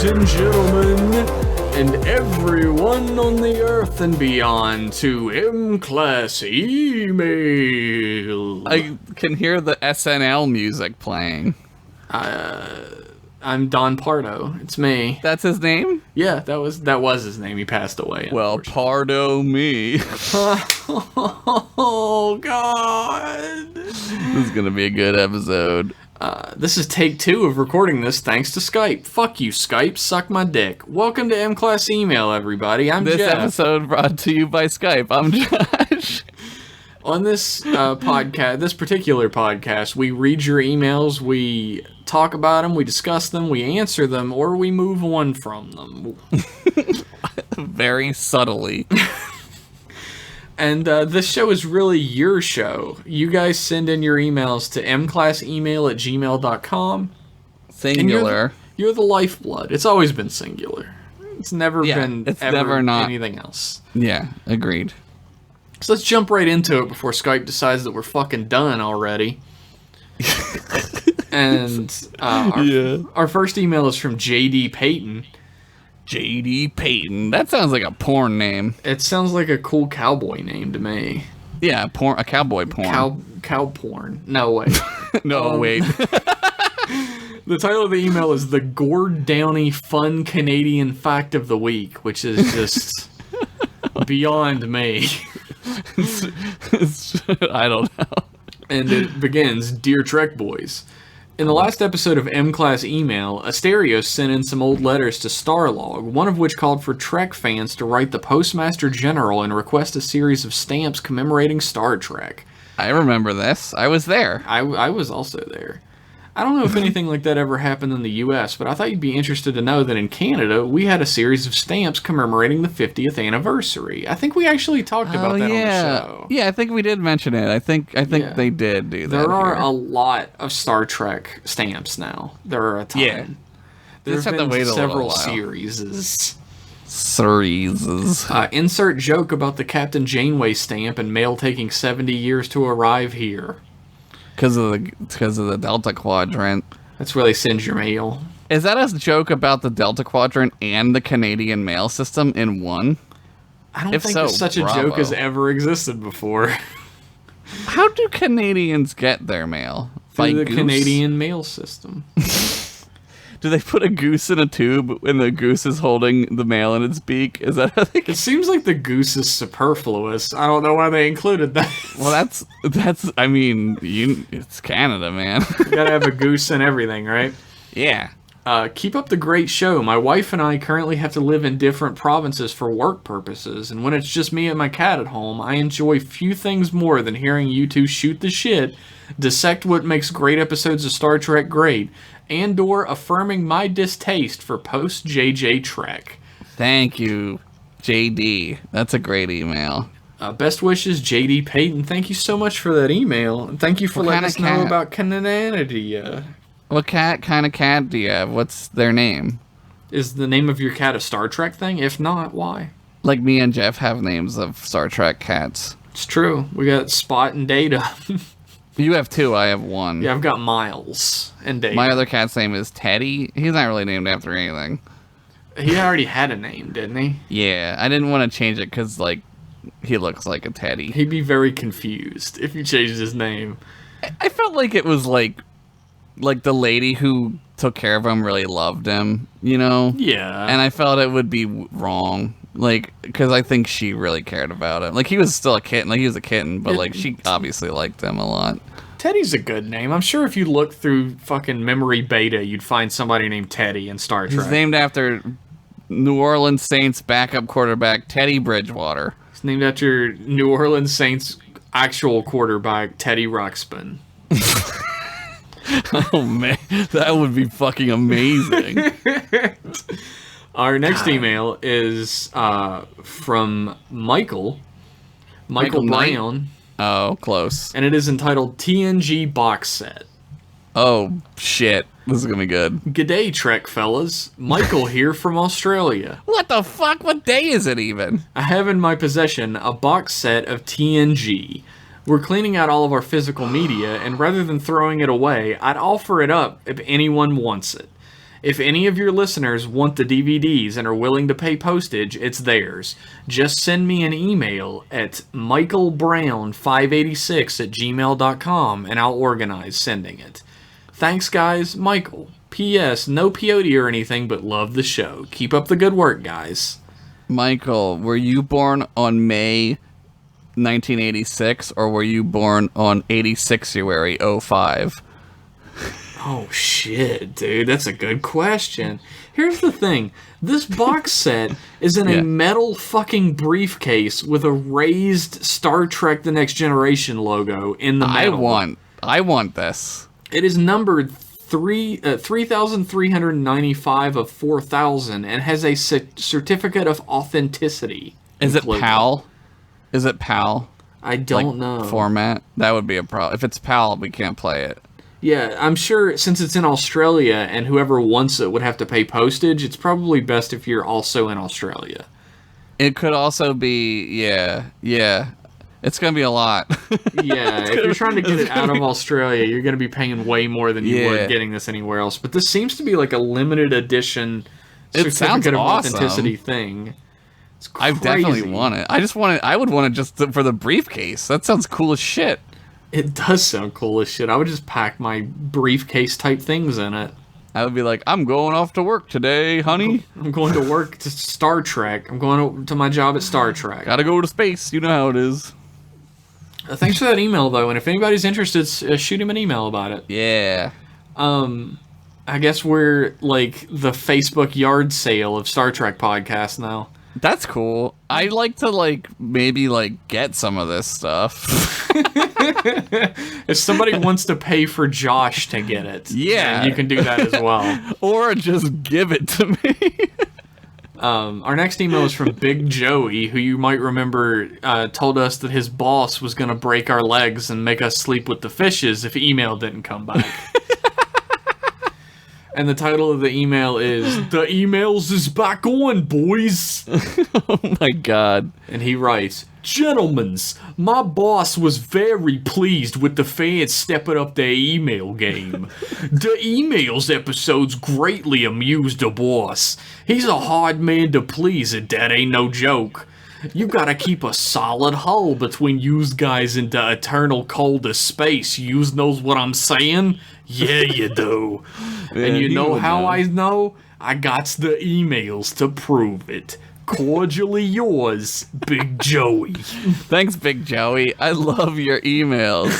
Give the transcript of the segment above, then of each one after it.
and gentlemen, and everyone on the earth and beyond to M-Class Email. I can hear the SNL music playing. I'm Don Pardo. It's me. That's his name? Yeah, that was his name. He passed away. Well, Pardo me. Oh, God. This is gonna be a good episode. This is take 2 of recording this thanks to Skype. Fuck you, Skype. Suck my dick. Welcome to M-Class Email, everybody. I'm Jeff. This episode brought to you by Skype. I'm Josh. On this podcast, this particular podcast, we read your emails, we talk about them, we discuss them, we answer them, or we move on from them. Very subtly. And this show is really your show. You guys send in your emails to mclassemail@gmail.com. Singular. You're the lifeblood. It's always been singular. It's never been anything else. Yeah, agreed. So let's jump right into it before Skype decides that we're fucking done already. And our first email is from J.D. Payton. J.D. Payton. That sounds like a porn name. It sounds like a cool cowboy name to me. Yeah, a cowboy porn. Cow porn. No, wait. No, wait. The title of the email is The Gord Downey Fun Canadian Fact of the Week, which is just beyond me. I don't know. And it begins, Dear Trek Boys. In the last episode of M-Class Email, Asterios sent in some old letters to Starlog, one of which called for Trek fans to write the Postmaster General and request a series of stamps commemorating Star Trek. I remember this. I was there. I was also there. I don't know if anything like that ever happened in the U.S., but I thought you'd be interested to know that in Canada, we had a series of stamps commemorating the 50th anniversary. I think we actually talked about that on the show. Yeah, I think we did mention it. I think they did do that. There are a lot of Star Trek stamps now. There are a ton. Yeah. There's been several series. Insert joke about the Captain Janeway stamp and mail taking 70 years to arrive here. Because of the Delta Quadrant. That's where they send your mail. Is that a joke about the Delta Quadrant and the Canadian mail system in one? I don't think such a joke has ever existed before. How do Canadians get their mail? Through the Canadian mail system. Do they put a goose in a tube and the goose is holding the mail in its beak? Is that how they get... It seems like the goose is superfluous. I don't know why they included that. Well, that's I mean, it's Canada, man. You gotta have a goose and everything, right? Yeah. Keep up the great show. My wife and I currently have to live in different provinces for work purposes, and when it's just me and my cat at home, I enjoy few things more than hearing you two shoot the shit, dissect what makes great episodes of Star Trek great, and/or affirming my distaste for post-JJ Trek. Thank you, JD. That's a great email. Best wishes, J.D. Payton. Thank you so much for that email. And thank you for letting us know about Cananity. What kind of cat do you have? What's their name? Is the name of your cat a Star Trek thing? If not, why? Like me and Jeff have names of Star Trek cats. It's true. We got Spot and Data. You have 2, I have 1. Yeah, I've got Miles and Dave. My other cat's name is Teddy. He's not really named after anything. He already had a name, didn't he? Yeah, I didn't want to change it because, like, he looks like a teddy. He'd be very confused if you changed his name. I felt like it was, like the lady who took care of him really loved him, you know? Yeah. And I felt it would be wrong. Like, because I think she really cared about him. Like, he was still a kitten. Like, he was a kitten, but, like, she obviously liked him a lot. Teddy's a good name. I'm sure if you look through fucking memory beta, you'd find somebody named Teddy in Star Trek. He's named after New Orleans Saints backup quarterback Teddy Bridgewater. It's named after New Orleans Saints actual quarterback Teddy Ruxpin. Oh, man. That would be fucking amazing. Our next email is from Michael Brown. Oh, close. And it is entitled TNG Box Set. Oh, shit. This is gonna be good. G'day, Trek fellas. Michael here from Australia. What the fuck? What day is it even? I have in my possession a box set of TNG. We're cleaning out all of our physical media, and rather than throwing it away, I'd offer it up if anyone wants it. If any of your listeners want the DVDs and are willing to pay postage, it's theirs. Just send me an email at michaelbrown586@gmail.com and I'll organize sending it. Thanks, guys. Michael. P.S. No peyote or anything, but love the show. Keep up the good work, guys. Michael, were you born on May 1986 or were you born on 86uary 05? Oh, shit, dude. That's a good question. Here's the thing. This box set is in a metal fucking briefcase with a raised Star Trek The Next Generation logo in the metal. I want this. It is numbered 3,395 of 4,000 and has a certificate of authenticity. Is it PAL? Is it PAL? I don't know. Format? That would be a problem. If it's PAL, we can't play it. Yeah, I'm sure since it's in Australia and whoever wants it would have to pay postage, it's probably best if you're also in Australia. It could also be, yeah. It's going to be a lot. Yeah, if you're trying to get it out of Australia, you're going to be paying way more than you would getting this anywhere else. But this seems to be like a limited edition certificate of authenticity thing. It's crazy. I definitely want it. I would want it just for the briefcase. That sounds cool as shit. It does sound cool as shit. I would just pack my briefcase type things in it. I would be like, I'm going off to work today, honey. I'm going to work to Star Trek. I'm going to my job at Star Trek. Gotta go to space. You know how it is. Thanks for that email, though. And if anybody's interested, shoot him an email about it. Yeah. I guess we're like the Facebook yard sale of Star Trek podcasts now. That's cool. I'd like to maybe get some of this stuff. If somebody wants to pay for Josh to get it, yeah, you can do that as well. Or just give it to me. Our next email is from Big Joey, who you might remember told us that his boss was going to break our legs and make us sleep with the fishes if email didn't come back. And the title of the email is, "The Emails is Back On, Boys." Oh my god. And he writes, "Gentlemens, my boss was very pleased with the fans stepping up their email game. The emails episodes greatly amused the boss. He's a hard man to please, and that ain't no joke. You gotta keep a solid hull between yous guys in the eternal cold of space. Yous knows what I'm saying? Yeah, you do. And you know how I know? I got the emails to prove it. Cordially yours, Big Joey." Thanks, Big Joey. I love your emails.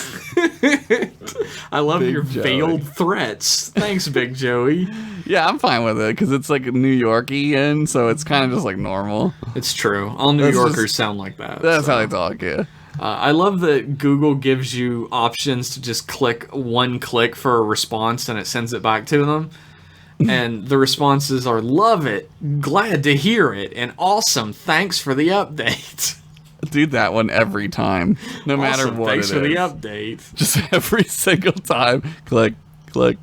I love Big your Joey. Veiled threats. Thanks, Big Joey. Yeah, I'm fine with it because it's New York-y, and so it's kind of just normal. It's true. All New Yorkers sound like that. That's how they talk, yeah. I love that Google gives you options to just click one click for a response and it sends it back to them. And the responses are, "Love it, glad to hear it, and awesome, thanks for the update." Do that one every time, no matter what thanks it for is. the update. Just every single time. Click, click.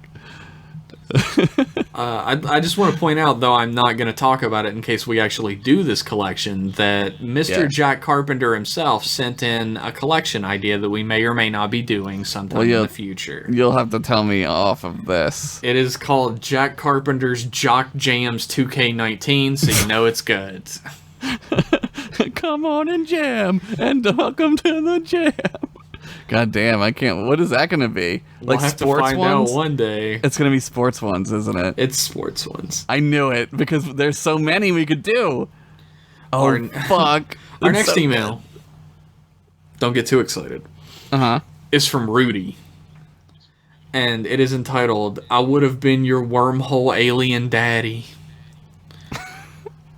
I just want to point out, though I'm not going to talk about it in case we actually do this collection, that Mr. Jack Carpenter himself sent in a collection idea that we may or may not be doing sometime in the future. You'll have to tell me off of this. It is called Jack Carpenter's Jock Jams 2K19, so you know it's good. Come on and jam, and welcome to the jam. God damn, I can't. What is that going to be? We'll have sports to find ones? out one day. It's going to be sports ones, isn't it? It's sports ones. I knew it, because there's so many we could do. Oh, fuck. Our next email, don't get too excited, is from Rudy. And it is entitled, "I Would Have Been Your Wormhole Alien Daddy."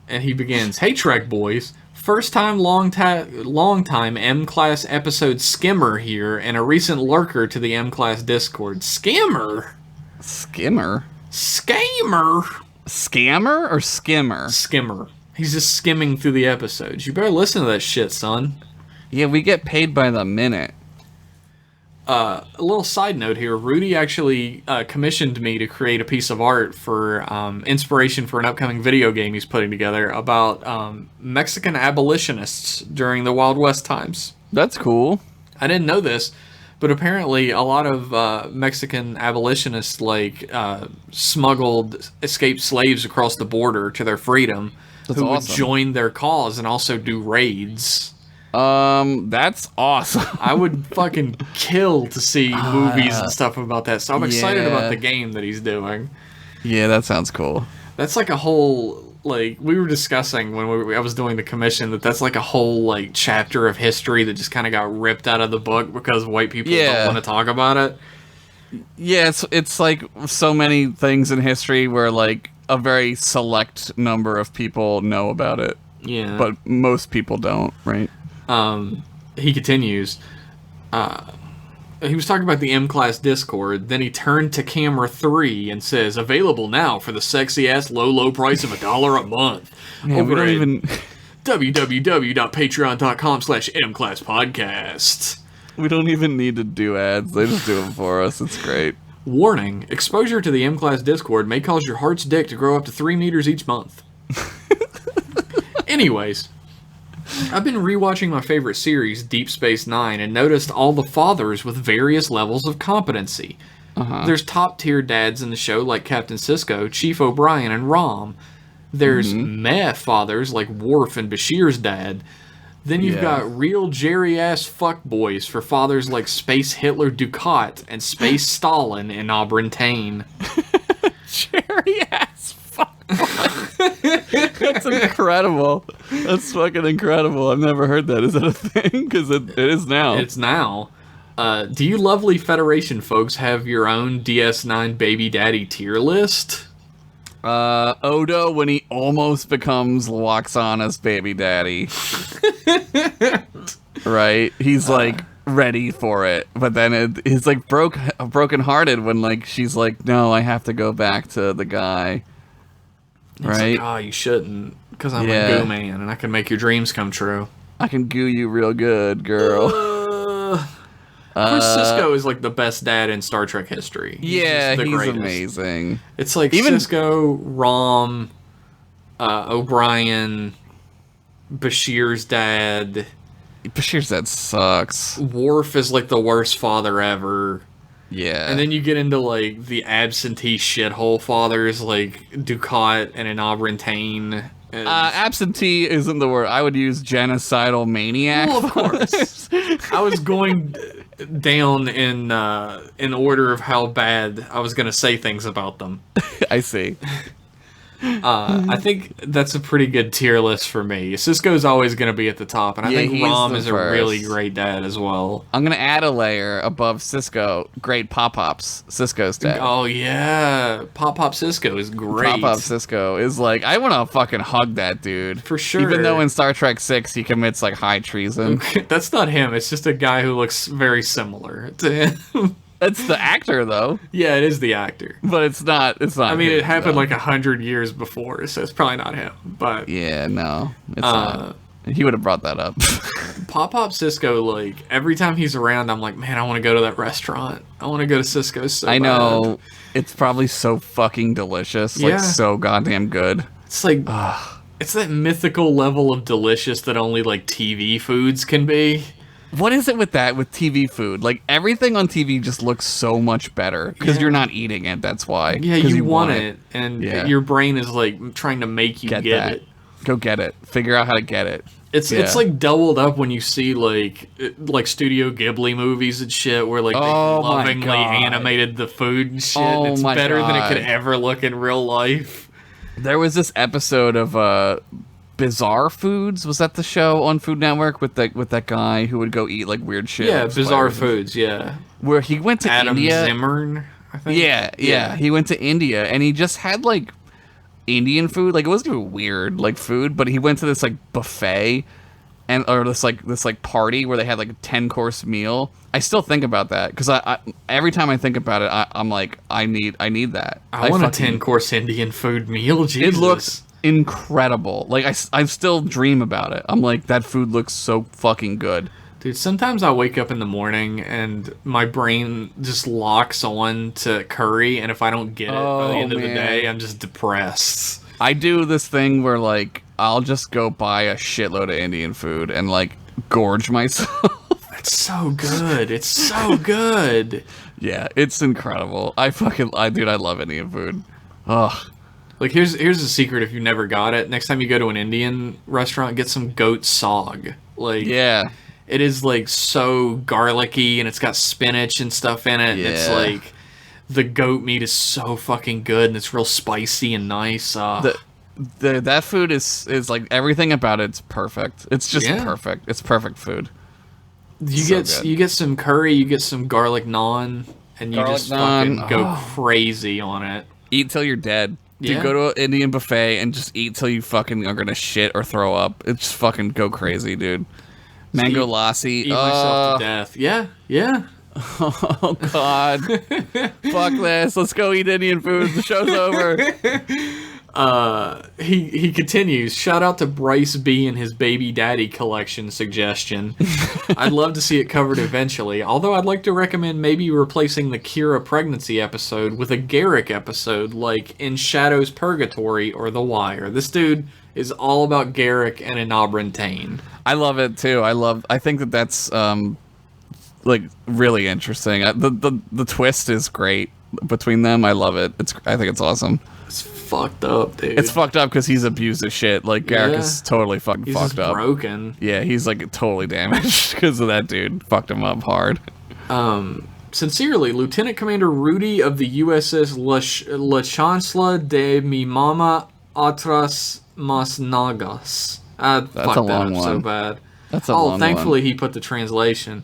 And he begins, "Hey Trek boys, first time, long time M-Class episode skimmer here, and a recent lurker to the M-Class Discord." Skimmer? Skimmer? Scammer? Scammer or skimmer? Skimmer. He's just skimming through the episodes. You better listen to that shit, son. Yeah, we get paid by the minute. A little side note here. Rudy actually commissioned me to create a piece of art for inspiration for an upcoming video game he's putting together about Mexican abolitionists during the Wild West times. That's cool. I didn't know this, But apparently, a lot of Mexican abolitionists smuggled escaped slaves across the border to their freedom, That's who would awesome. join their cause and also do raids. That's awesome. I would fucking kill to see movies and stuff about that. So I'm excited about Yeah. the game that he's doing. Yeah, that sounds cool. That's like a whole, like, we were discussing when I was doing the commission that's like a whole, like, chapter of history that just kind of got ripped out of the book because white people don't want to talk about it. Yeah, it's like so many things in history where, like, a very select number of people know about it. Yeah. But most people don't, right? He continues, he was talking about the M-Class Discord, then he turned to camera 3 and says, available now for the sexy-ass low price of $1 a month. Man, we don't even... www.patreon.com/mclasspodcast. We don't even need to do ads. They just do them for us. It's great. Warning, exposure to the M-Class Discord may cause your heart's dick to grow up to 3 meters each month. Anyways, I've been rewatching my favorite series, Deep Space Nine, and noticed all the fathers with various levels of competency. There's top-tier dads in the show like Captain Sisko, Chief O'Brien, and Rom. There's meh fathers like Worf and Bashir's dad. Then you've got real Jerry-ass fuckboys for fathers like Space Hitler Ducat and Space Stalin in Auburn Tane. Jerry-ass fuck. That's incredible. That's fucking incredible. I've never heard that. Is that a thing? Because it is now. It's now. Do you lovely Federation folks have your own DS9 baby daddy tier list? Odo, when he almost becomes Loxana's baby daddy. Right? He's like ready for it. But then he's like brokenhearted when like she's like, no, I have to go back to the guy. Right? Like, oh, you shouldn't. Because I'm Yeah. a goo man and I can make your dreams come true. I can goo you real good, girl. Of course, Sisko is like the best dad in Star Trek history. Yeah, just the he's greatest. amazing. It's like Even- Sisko, Rom, O'Brien, Bashir's dad. Bashir's dad sucks. Worf is like the worst father ever. Yeah. And then you get into like the absentee shithole fathers like Ducat and an Auburn Tane. And, absentee isn't the word. I would use genocidal maniac. well, of course. I was going down in order of how bad I was going to say things about them. I see. I think that's a pretty good tier list for me. Sisko's always going to be at the top, and I Yeah, think he's Rom the is a really first. great dad as well. I'm gonna add a layer above Sisko. Great Pop-Pops. Sisko's dad. Oh yeah, Pop Sisko is great. Pop-Pop Sisko is like, I want to fucking hug that dude. For sure. Even though in Star Trek 6 he commits like high treason. That's not him. It's just a guy who looks very similar to him. It's the actor though, Yeah, it is the actor. but it's not. It's not. I mean, him, it happened though. like 100 years before, so it's probably not him. But Yeah, no, it's not. He would have brought that up. Pop Sisko, like every time he's around, I'm like, man, I want to go to that restaurant. I want to go to Cisco's. So I bad. know. It's probably so fucking delicious. Yeah. Like, so goddamn good. It's like it's that mythical level of delicious that only like TV foods can be. What is it with that, with TV food? Like, everything on TV just looks so much better. Because Yeah. you're not eating it, that's why. Yeah, 'Cause you want it, and Yeah. your brain is like trying to make you Get get that. it. Go get it. Figure out how to get it. It's Yeah. like doubled up when you see like Studio Ghibli movies and shit where like they Oh my lovingly God. animated the food and shit. Oh It's my better than it God. could ever look in real life. There was this episode of Bizarre Foods. Was that the show on Food Network with that guy who would go eat like weird shit? Yeah, like Bizarre spiders? Foods. Yeah, Where he went to Adam India. Zimmern. I think. Yeah. He went to India and he just had like Indian food. Like, it wasn't even weird like food, but he went to this like buffet and or this party where they had like a 10-course meal. I still think about that because I every time I think about it, I'm like, I need that. I want a fucking- 10-course Indian food meal. Jesus. It looks incredible. Like, I still dream about it. I'm like, that food looks so fucking good. Dude, sometimes I wake up in the morning and my brain just locks on to curry, and if I don't get it by the Oh, end of the man. day, I'm just depressed. I do this thing where like I'll just go buy a shitload of Indian food and like gorge myself. it's so good. It's so good. Yeah, it's incredible. Dude, I love Indian food. Ugh. Like, here's a secret if you never got it. Next time you go to an Indian restaurant, get some goat sog. Like, Yeah. it is, like, so garlicky, and it's got spinach and stuff in it. Yeah. It's, like, the goat meat is so fucking good, and it's real spicy and nice. That food is like, everything about it's perfect. It's just perfect. It's perfect food. You get some curry, you get some garlic naan, and you just fucking go crazy on it. Eat till you're dead. Dude, go to an Indian buffet and just eat till you fucking are gonna shit or throw up. It's just fucking go crazy, dude. Mango lassi. Eat myself to death. Yeah, yeah. Oh, God. Fuck this. Let's go eat Indian food. The show's over. He continues, shout out to Bryce B and his baby daddy collection suggestion. I'd love to see it covered eventually, although I'd like to recommend maybe replacing the Kira pregnancy episode with a Garrick episode like In Shadow's Purgatory or The Wire. This dude is all about Garrick and Enobrentane. I love it too. I think that's like really interesting. The twist is great between them. I love it. I think it's awesome. It's fucked up, dude. It's fucked up because he's abused as shit. Like, Garrick is totally fucking he's fucked up. Broken. Yeah, he's like totally damaged because of that dude. Fucked him up hard. Sincerely, Lieutenant Commander Rudy of the USS La Chancellor de mi Mama Atras Mas Nagas. I fucked that up so bad. That's a long one. Thankfully he put the translation.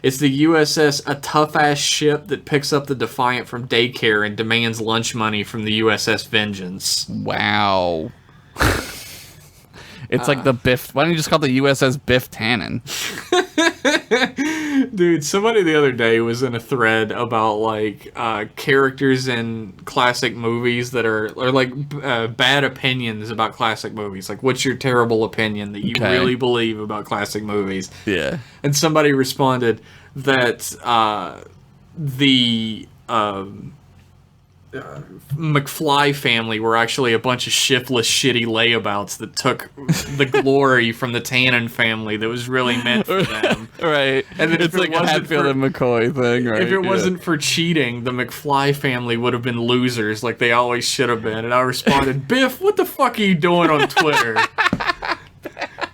It's the USS, a tough-ass ship that picks up the Defiant from daycare and demands lunch money from the USS Vengeance. Wow. It's like the Biff... Why don't you just call it the USS Biff Tannen? Dude, somebody the other day was in a thread about, like, characters in classic movies that are like, bad opinions about classic movies. Like, what's your terrible opinion that you really believe about classic movies? Yeah. And somebody responded that the McFly family were actually a bunch of shiftless, shitty layabouts that took the glory from the Tannen family that was really meant for them. Right. And then it's like a Hatfield and McCoy thing, right? If it wasn't for cheating, the McFly family would have been losers like they always should have been. And I responded, Biff, what the fuck are you doing on Twitter?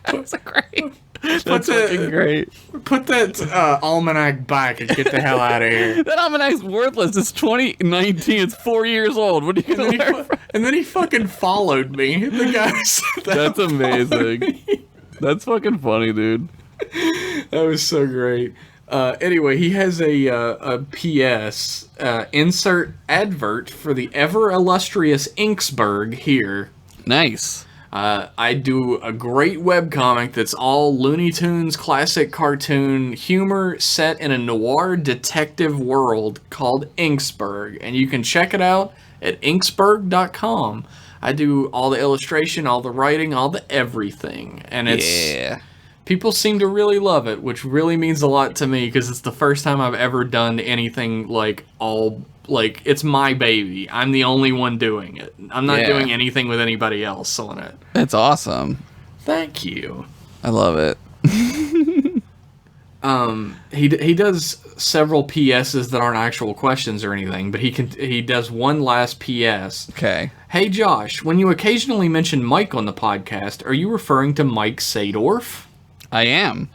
That's great. That's fucking great. Put that almanac back and get the hell out of here. That almanac's worthless. It's 2019. It's 4 years old. What are you going to learn from? And then he fucking followed me. The guy said That's amazing. That's fucking funny, dude. That was so great. Anyway, he has a PS. Insert advert for the ever illustrious Inksburg here. Nice. I do a great webcomic that's all Looney Tunes classic cartoon humor set in a noir detective world called Inksburg, and you can check it out at inksburg.com. I do all the illustration, all the writing, all the everything, and people seem to really love it, which really means a lot to me because it's the first time I've ever done anything like it's my baby. I'm the only one doing it. I'm not doing anything with anybody else on it. It's awesome. Thank you. I love it. He does several PSs that aren't actual questions or anything, but he does one last PS. Okay. Hey Josh, when you occasionally mention Mike on the podcast, are you referring to Mike Sadorf? I am.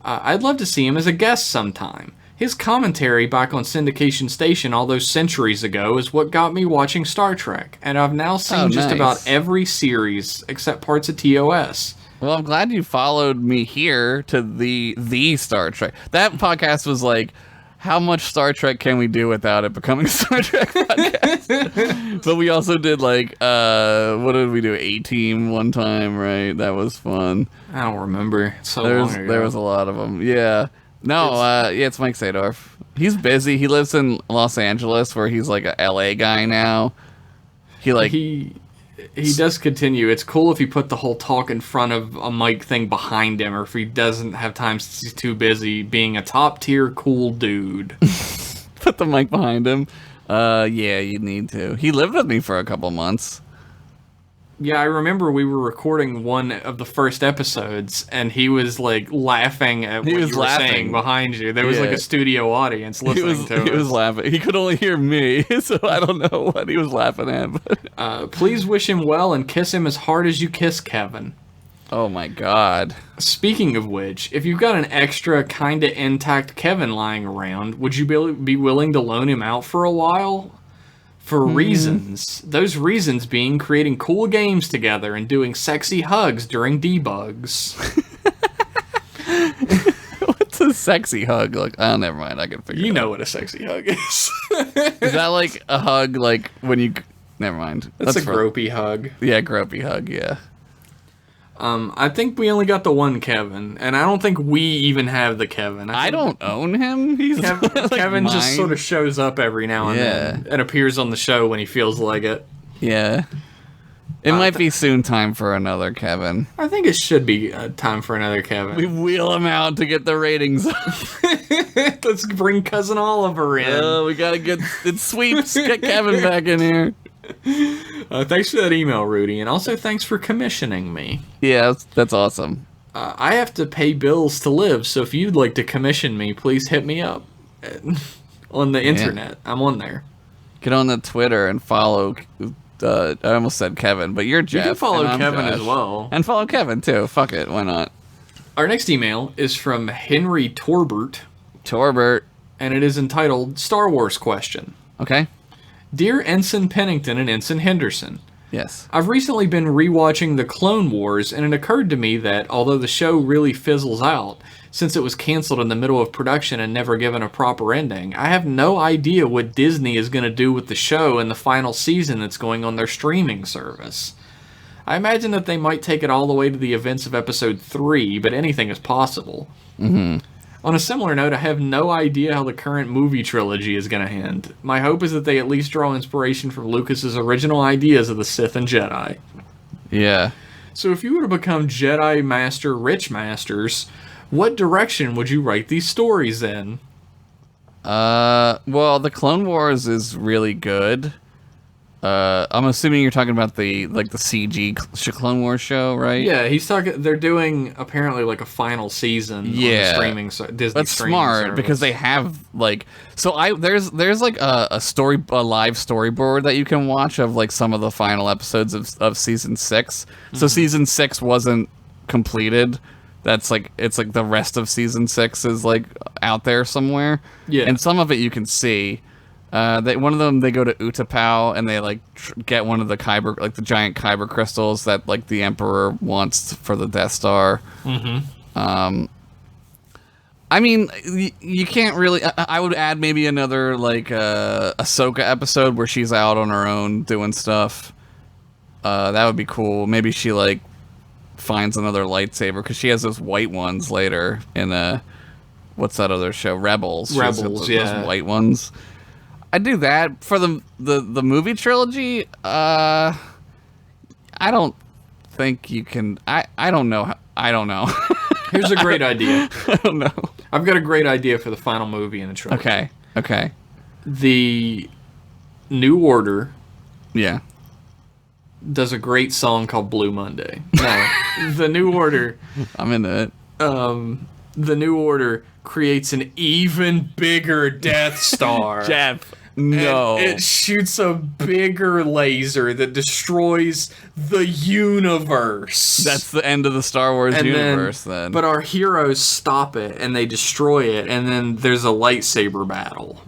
I'd love to see him as a guest sometime. His commentary back on Syndication Station all those centuries ago is what got me watching Star Trek, and I've now seen just about every series except parts of TOS. Well, I'm glad you followed me here to the Star Trek. That podcast was like, how much Star Trek can we do without it becoming a Star Trek podcast? But we also did like, what did we do? A-Team one time, right? That was fun. I don't remember. It's so long ago. There was a lot of them. Yeah. No, it's Mike Sadorf. He's busy. He lives in Los Angeles, where he's like a LA guy now. He does continue. It's cool if you put the whole talk in front of a mic thing behind him, or if he doesn't have time since he's too busy being a top tier cool dude. Put the mic behind him. Yeah, you need to. He lived with me for a couple months. Yeah, I remember we were recording one of the first episodes, and he was like laughing at He what was you were saying laughing. behind you. There was like Yeah. a studio audience listening to He was us. laughing. He could only hear me, so I don't know what he was laughing at. But Please wish him well and kiss him as hard as you kiss Kevin. oh my god. Speaking of which, if you've got an extra kinda intact Kevin lying around, would you be willing to loan him out for a while? For reasons. Those reasons being creating cool games together and doing sexy hugs during debugs. What's a sexy hug? Like, oh, never mind. I can figure. You it know out. what a sexy hug is. Is that like a hug? Like when you? Never mind. That's a for- gropey hug. Yeah, gropey hug. Yeah. I think we only got the one Kevin, and I don't think we even have the Kevin. I think don't own him. He's like Kevin just mine. sort of shows up every now and then and appears on the show when he feels like it. Yeah. It might be soon time for another Kevin. I think it should be time for another Kevin. We wheel him out to get the ratings up. Let's bring Cousin Oliver in. We gotta get it sweeps. Get Kevin back in here. Thanks for that email, Rudy, and also thanks for commissioning me. Yeah, that's awesome. I have to pay bills to live, so if you'd like to commission me, please hit me up on the internet. I'm on there. Get on the Twitter and follow. I almost said Kevin, but you're Jeff. You can follow and I'm Kevin Josh. as well. And follow Kevin too. Fuck it, why not? Our next email is from Henry Torbert, Torbert. and it is entitled Star Wars Question. Okay. Dear Ensign Pennington and Ensign Henderson, Yes. I've recently been rewatching The Clone Wars, and it occurred to me that, although the show really fizzles out, since it was canceled in the middle of production and never given a proper ending, I have no idea what Disney is going to do with the show in the final season that's going on their streaming service. I imagine that they might take it all the way to the events of Episode 3, but anything is possible. On a similar note, I have no idea how the current movie trilogy is going to end. My hope is that they at least draw inspiration from Lucas's original ideas of the Sith and Jedi. Yeah. So if you were to become Jedi Master Rich Masters, what direction would you write these stories in? Well, the Clone Wars is really good. I'm assuming you're talking about the CG Clone Wars show, right? Yeah, he's talking. They're doing apparently like a final season. On the streaming Disney. That's streaming smart service. because they have like there's like a live storyboard that you can watch of like some of the final episodes of season 6. So season 6 wasn't completed. That's like it's like the rest of season 6 is like out there somewhere. Yeah, And some of it you can see. One of them they go to Utapau and they like get one of the kyber, like the giant kyber crystals that like the Emperor wants for the Death Star. I mean, you can't really. I would add maybe another like Ahsoka episode where she's out on her own doing stuff. That would be cool. Maybe she like finds another lightsaber because she has those white ones later in what's that other show? Rebels. She has Rebels, those white ones. I'd do that for the movie trilogy. I don't think you can. I don't know. I don't know. Here's a great idea. I don't know. I've got a great idea for the final movie in the trilogy. Okay. The New Order Yeah. does a great song called Blue Monday. No, the New Order. I'm into it. The New Order creates an even bigger Death Star. Jeff. No. And it shoots a bigger laser that destroys the universe. That's the end of the Star Wars universe then. But our heroes stop it and they destroy it, and then there's a lightsaber battle.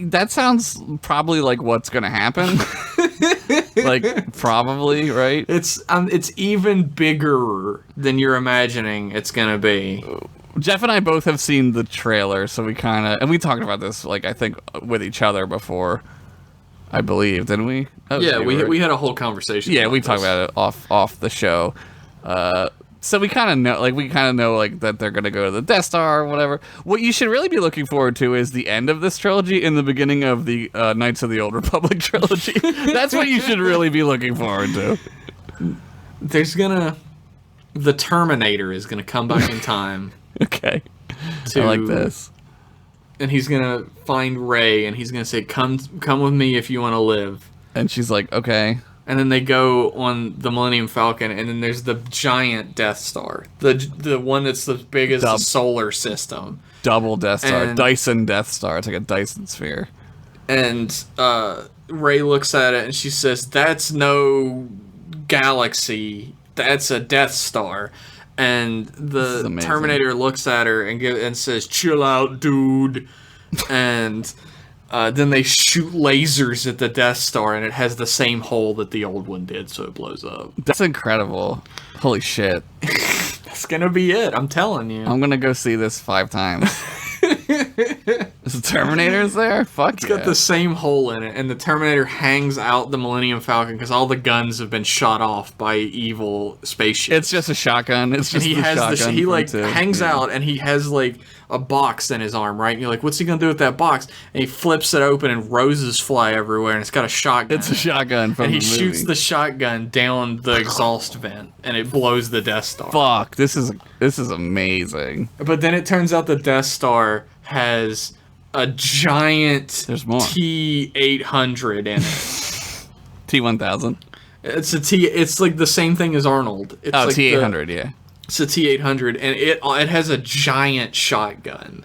That sounds probably like what's gonna happen. Like probably, right? It's even bigger than you're imagining it's gonna be. Jeff and I both have seen the trailer, so we kind of, and we talked about this, like, I think, with each other before, I believe, didn't we? Yeah, we had a whole conversation. Yeah, we talked about it off the show. So we kind of know, like, that they're going to go to the Death Star or whatever. What you should really be looking forward to is the end of this trilogy and the beginning of the Knights of the Old Republic trilogy. That's what you should really be looking forward to. The Terminator is gonna come back in time. Okay. I like this. And he's gonna find Rey, and he's gonna say, "Come with me if you want to live." And she's like, okay. And then they go on the Millennium Falcon, and then there's the giant Death Star, the one that's as big as the solar system. Double Death Star, And- Dyson Death Star. It's like a Dyson sphere. And Rey looks at it and she says, "That's no galaxy. That's a Death Star." And the amazing. Terminator looks at her and says, "Chill out, dude." And then they shoot lasers at the Death Star, and it has the same hole that the old one did, so it blows up. That's incredible. Holy shit. That's gonna be it. I'm telling you. I'm gonna go see this 5 times. Is the Terminator's there? Fuck It's got the same hole in it, and the Terminator hangs out the Millennium Falcon because all the guns have been shot off by evil spaceships. It's just a shotgun. It's just And he the has shotgun. he like from two. hangs Yeah. out, and he has like a box in his arm, right? And you're like, what's he gonna do with that box? And he flips it open, and roses fly everywhere, and it's got a shotgun. It's a shotgun from and he the shoots movie. the shotgun down the exhaust vent, and it blows the Death Star. Fuck, this is amazing. But then it turns out the Death Star has a giant There's more. T-800 in it. T1000. It's like the same thing as Arnold. It's Oh, like T800, yeah. It's a T-800, and it has a giant shotgun.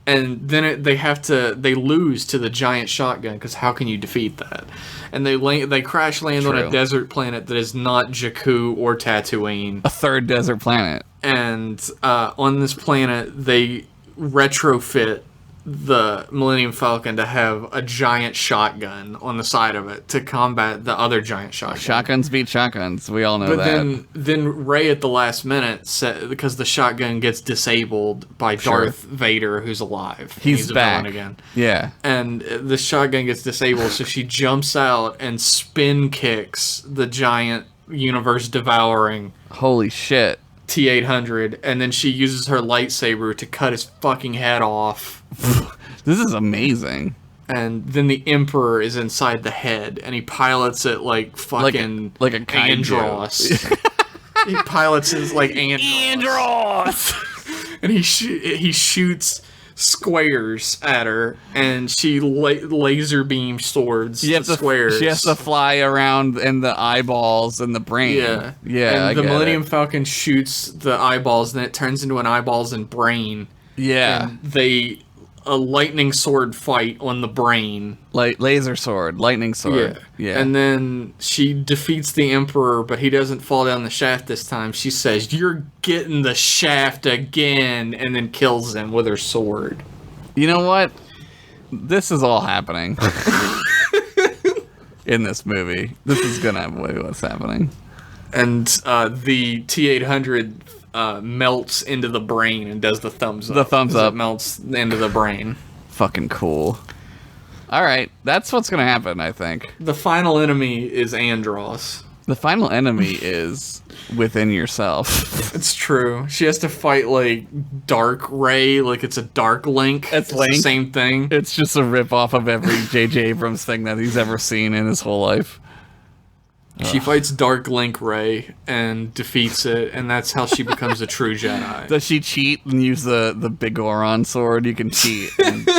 And then they lose to the giant shotgun, because how can you defeat that? And they crash land on a True. desert planet that is not Jakku or Tatooine. A third desert planet. And on this planet, they retrofit the Millennium Falcon to have a giant shotgun on the side of it to combat the other giant shotgun. Shotguns beat shotguns. We all know But that. then Rey at the last minute said, because the shotgun gets disabled by Sure. Darth Vader, who's alive. And He's a back villain again. Yeah. And the shotgun gets disabled, so she jumps out and spin kicks the giant universe devouring Holy shit. T-800, and then she uses her lightsaber to cut his fucking head off. This is amazing. And then the Emperor is inside the head, and he pilots it like fucking like a kaiju. Andros. He pilots it like Andros. And he shoots squares at her, and she laser beam swords the squares. She has to fly around in the eyeballs and the brain. Yeah. Yeah, And the get Millennium it. Falcon shoots the eyeballs, and then it turns into an eyeballs and brain. Yeah. And a lightning sword fight on the brain. Like laser sword, lightning sword. Yeah. And then she defeats the Emperor, but he doesn't fall down the shaft this time. She says, "You're getting the shaft again," and then kills him with her sword. You know what? This is all happening in this movie. This is gonna be what's happening. And the T-800 melts into the brain and does the thumbs up. The thumbs as up. It melts into the brain. Fucking cool. All right, that's what's gonna happen. I think The final enemy is Andros. the final enemy is within yourself. It's true. She has to fight like Dark Ray, like it's a Dark Link. It's the Link. same thing. It's just a rip off of every J.J. Abrams thing that he's ever seen in his whole life. She fights Dark Link Ray and defeats it, and that's how she becomes a true Jedi. Does she cheat and use the Big Oron sword? You can cheat. And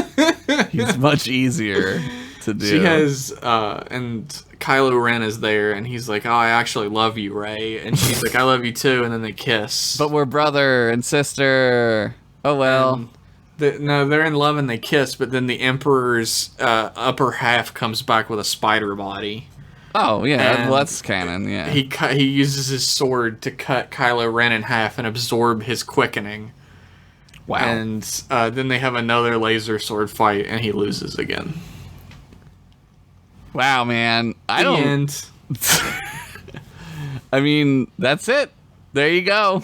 he's much easier to do. She has, and Kylo Ren is there, and he's like, "Oh, I actually love you, Ray," and she's like, "I love you too," and then they kiss. But we're brother and sister. Oh well. No, they're in love and they kiss, but then the Emperor's upper half comes back with a spider body. Oh yeah, And well, that's canon. Yeah. He uses his sword to cut Kylo Ren in half and absorb his quickening. Wow. And then they have another laser sword fight, and he loses again. Wow, man. I The don't. end. I mean, that's it. There you go.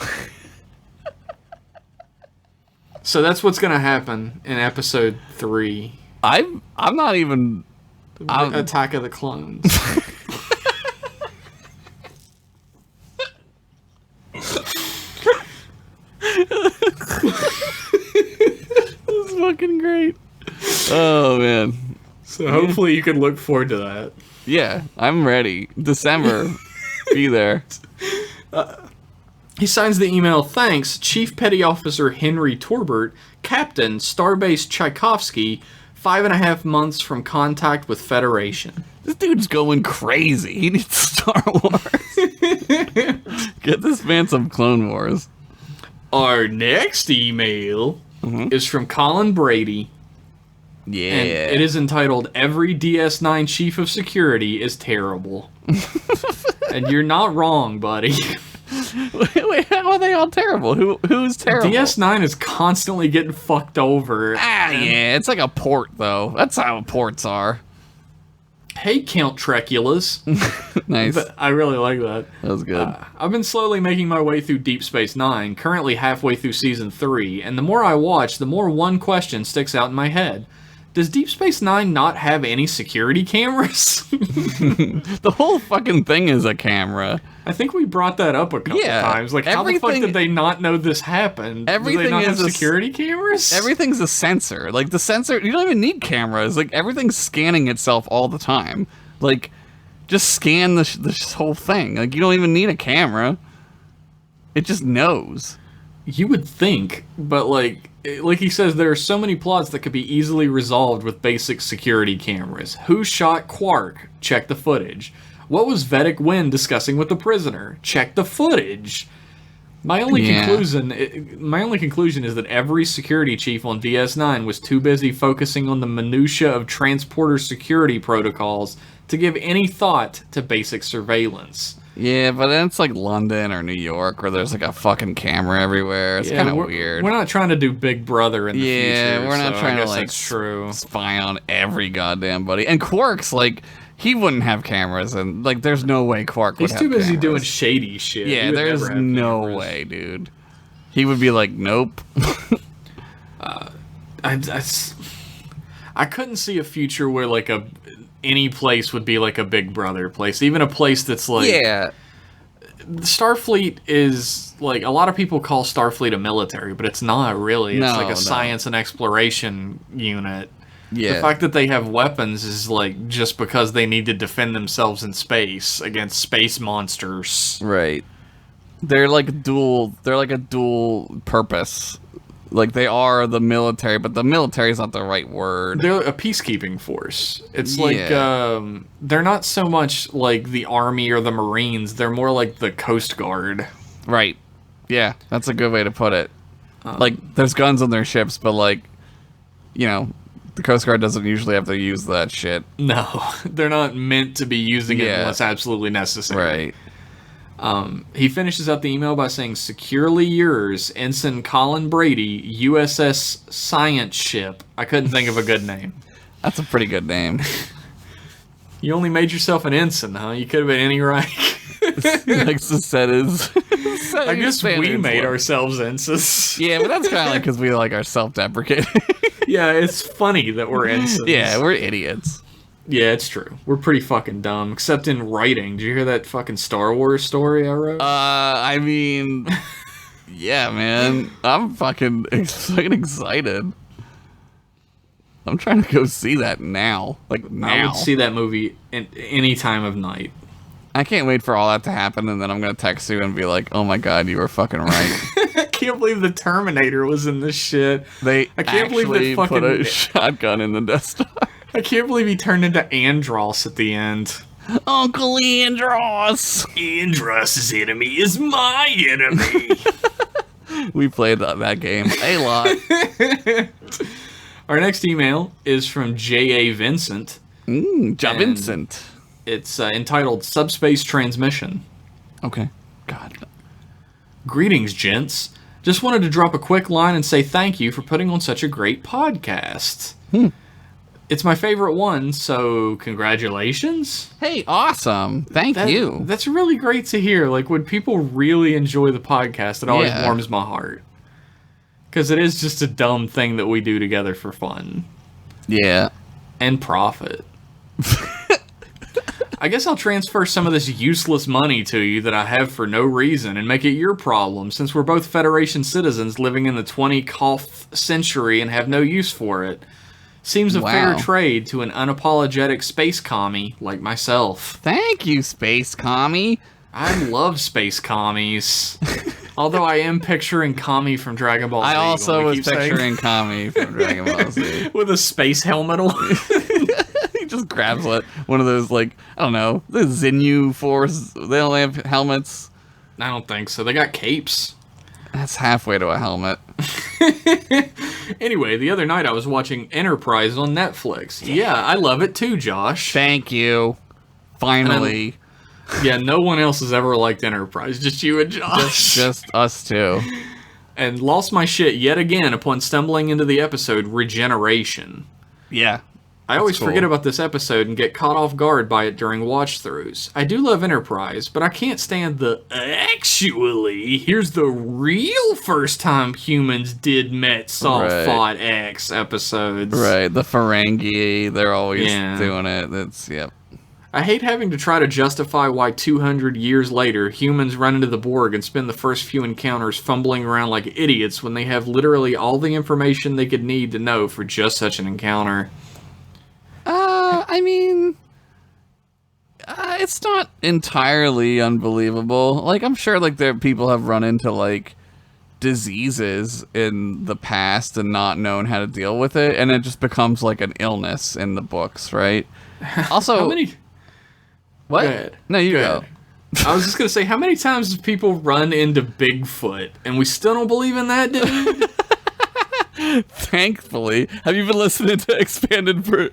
So that's what's gonna happen in Episode 3, I'm not even. Attack of the Clones. This is fucking great. Oh man. So hopefully you can look forward to that. Yeah, I'm ready. December. Be there. He signs the email, "Thanks, Chief Petty Officer Henry Torbert, Captain, Starbase Tchaikovsky, 5.5 months from contact with Federation." This dude's going crazy. He needs Star Wars. Get this man some Clone Wars. Our next email is from Colin Brady. Yeah. And it is entitled, Every DS9 Chief of Security is Terrible. And you're not wrong, buddy. Wait, how are they all terrible? Who's terrible? DS9 is constantly getting fucked over. Yeah, it's like a port, though. That's how ports are. Hey, Count Treculas. Nice. I really like that. That was good. I've been slowly making my way through Deep Space Nine, currently halfway through Season 3, and the more I watch, the more one question sticks out in my head. Does Deep Space Nine not have any security cameras? The whole fucking thing is a camera. I think we brought that up a couple times. Like, how the fuck did they not know this happened? Everything do they not is have security cameras? Everything's a sensor. Like, the sensor, you don't even need cameras. Like, everything's scanning itself all the time. Like, just scan this whole thing. Like, you don't even need a camera. It just knows. You would think, but like he says, there are so many plots that could be easily resolved with basic security cameras. Who shot Quark? Check the footage. What was Vedic Wind discussing with the prisoner? Check the footage. My only conclusion is that every security chief on DS9 was too busy focusing on the minutia of transporter security protocols to give any thought to basic surveillance. Yeah, but then it's like London or New York where there's like a fucking camera everywhere. It's kind of weird. We're not trying to do Big Brother in the future. Yeah, we're not trying to like that's true. Spy on every goddamn buddy. And Quark's like, he wouldn't have cameras, and like, there's no way Quark would have cameras. He's too busy cameras. doing shady shit. Yeah, there's no way, dude. He would be like, nope. I couldn't see a future where like any place would be like a Big Brother place, even a place that's like Starfleet is like, a lot of people call Starfleet a military, but it's not really. It's like a science and exploration unit. Yeah. The fact that they have weapons is like just because they need to defend themselves in space against space monsters. Right. They're like a dual purpose. Like, they are the military, but the military is not the right word. They're a peacekeeping force. It's like, they're not so much like the Army or the Marines. They're more like the Coast Guard. Right. Yeah, that's a good way to put it. Like, there's guns on their ships, but like, you know, the Coast Guard doesn't usually have to use that shit. No, they're not meant to be using it unless absolutely necessary. Right. He finishes up the email by saying, Securely yours, Ensign Colin Brady, USS Science Ship. I couldn't think of a good name. That's a pretty good name. You only made yourself an ensign, huh? You could have been any rank. He likes to set his... I guess we made ourselves ensigns. Yeah, but that's kind of like because we like are self-deprecating. Yeah, it's funny that we're ensigns. Yeah, we're idiots. Yeah, it's true. We're pretty fucking dumb, except in writing. Did you hear that fucking Star Wars story I wrote? I mean, yeah, man. I'm fucking excited. I'm trying to go see that now. Like, now. I would see that movie in any time of night. I can't wait for all that to happen, and then I'm going to text you and be like, oh my god, you were fucking right. I can't believe the Terminator was in this shit. I can't believe that fucking... put a shotgun in the Death Star. I can't believe he turned into Andros at the end. Uncle Andros! Andros' enemy is my enemy! We played that game a lot. Our next email is from J.A. Vincent. Vincent. It's entitled Subspace Transmission. Okay. God. Greetings, gents. Just wanted to drop a quick line and say thank you for putting on such a great podcast. It's my favorite one, so congratulations. Hey, awesome. Thank you. That's really great to hear. Like, when people really enjoy the podcast, it always warms my heart. Because it is just a dumb thing that we do together for fun. Yeah. And profit. I guess I'll transfer some of this useless money to you that I have for no reason and make it your problem, since we're both Federation citizens living in the 20th century and have no use for it. Seems a fair trade to an unapologetic space commie like myself. Thank you, space commie. I love space commies. Although I am picturing Kami from Dragon Ball Z. I also was picturing Kami from Dragon Ball Z. With a space helmet on. He just just grabs one of those, like, I don't know, the Zinyu Force. They don't have helmets. I don't think so. They got capes. That's halfway to a helmet. Anyway, the other night I was watching Enterprise on Netflix. Yeah, I love it too, Josh. Thank you. Finally. Yeah, no one else has ever liked Enterprise, just you and Josh. Just us two. And lost my shit yet again upon stumbling into the episode Regeneration. Yeah. I always cool. forget about this episode and get caught off guard by it during watch-throughs. I do love Enterprise, but I can't stand the actually, here's the real first time humans did met, saw, fought X episodes. Right, the Ferengi, they're always doing it. Yep. I hate having to try to justify why 200 years later, humans run into the Borg and spend the first few encounters fumbling around like idiots when they have literally all the information they could need to know for just such an encounter. I mean, it's not entirely unbelievable. Like, I'm sure, like, people have run into, like, diseases in the past and not known how to deal with it, and it just becomes, like, an illness in the books, right? Also, how many... What? Go ahead. No, you go. I was just going to say, how many times have people run into Bigfoot, and we still don't believe in that, dude? Thankfully. Have you been listening to Expanded for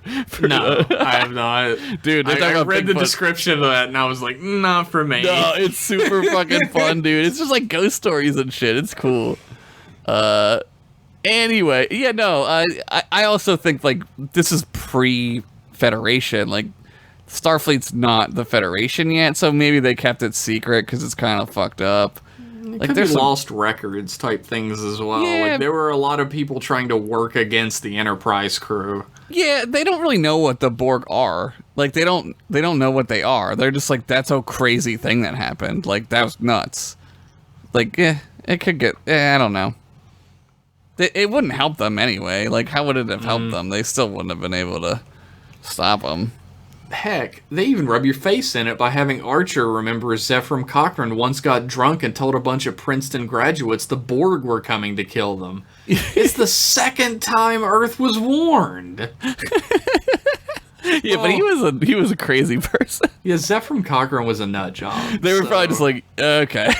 No, I have not. Dude, I read the Bigfoot. Description of that, and I was like, not for me. No, it's super fucking fun, dude. It's just like ghost stories and shit. It's cool. Anyway, yeah, no, I also think, like, this is pre-Federation. Like, Starfleet's not the Federation yet, so maybe they kept it secret because it's kind of fucked up. It Like, could there's be some lost records type things as well. Yeah. Like, there were a lot of people trying to work against the Enterprise crew. Yeah, they don't really know what the Borg are. Like, they don't know what they are. They're just like, that's a crazy thing that happened. Like, that was nuts. Like, it could get, I don't know. It wouldn't help them anyway. Like, how would it have helped them? They still wouldn't have been able to stop them. Heck, they even rub your face in it by having Archer remember Zephram Cochrane once got drunk and told a bunch of Princeton graduates the Borg were coming to kill them. It's the second time Earth was warned. Yeah, but he was a crazy person. Yeah, Zephram Cochrane was a nut job. They were probably just like, okay.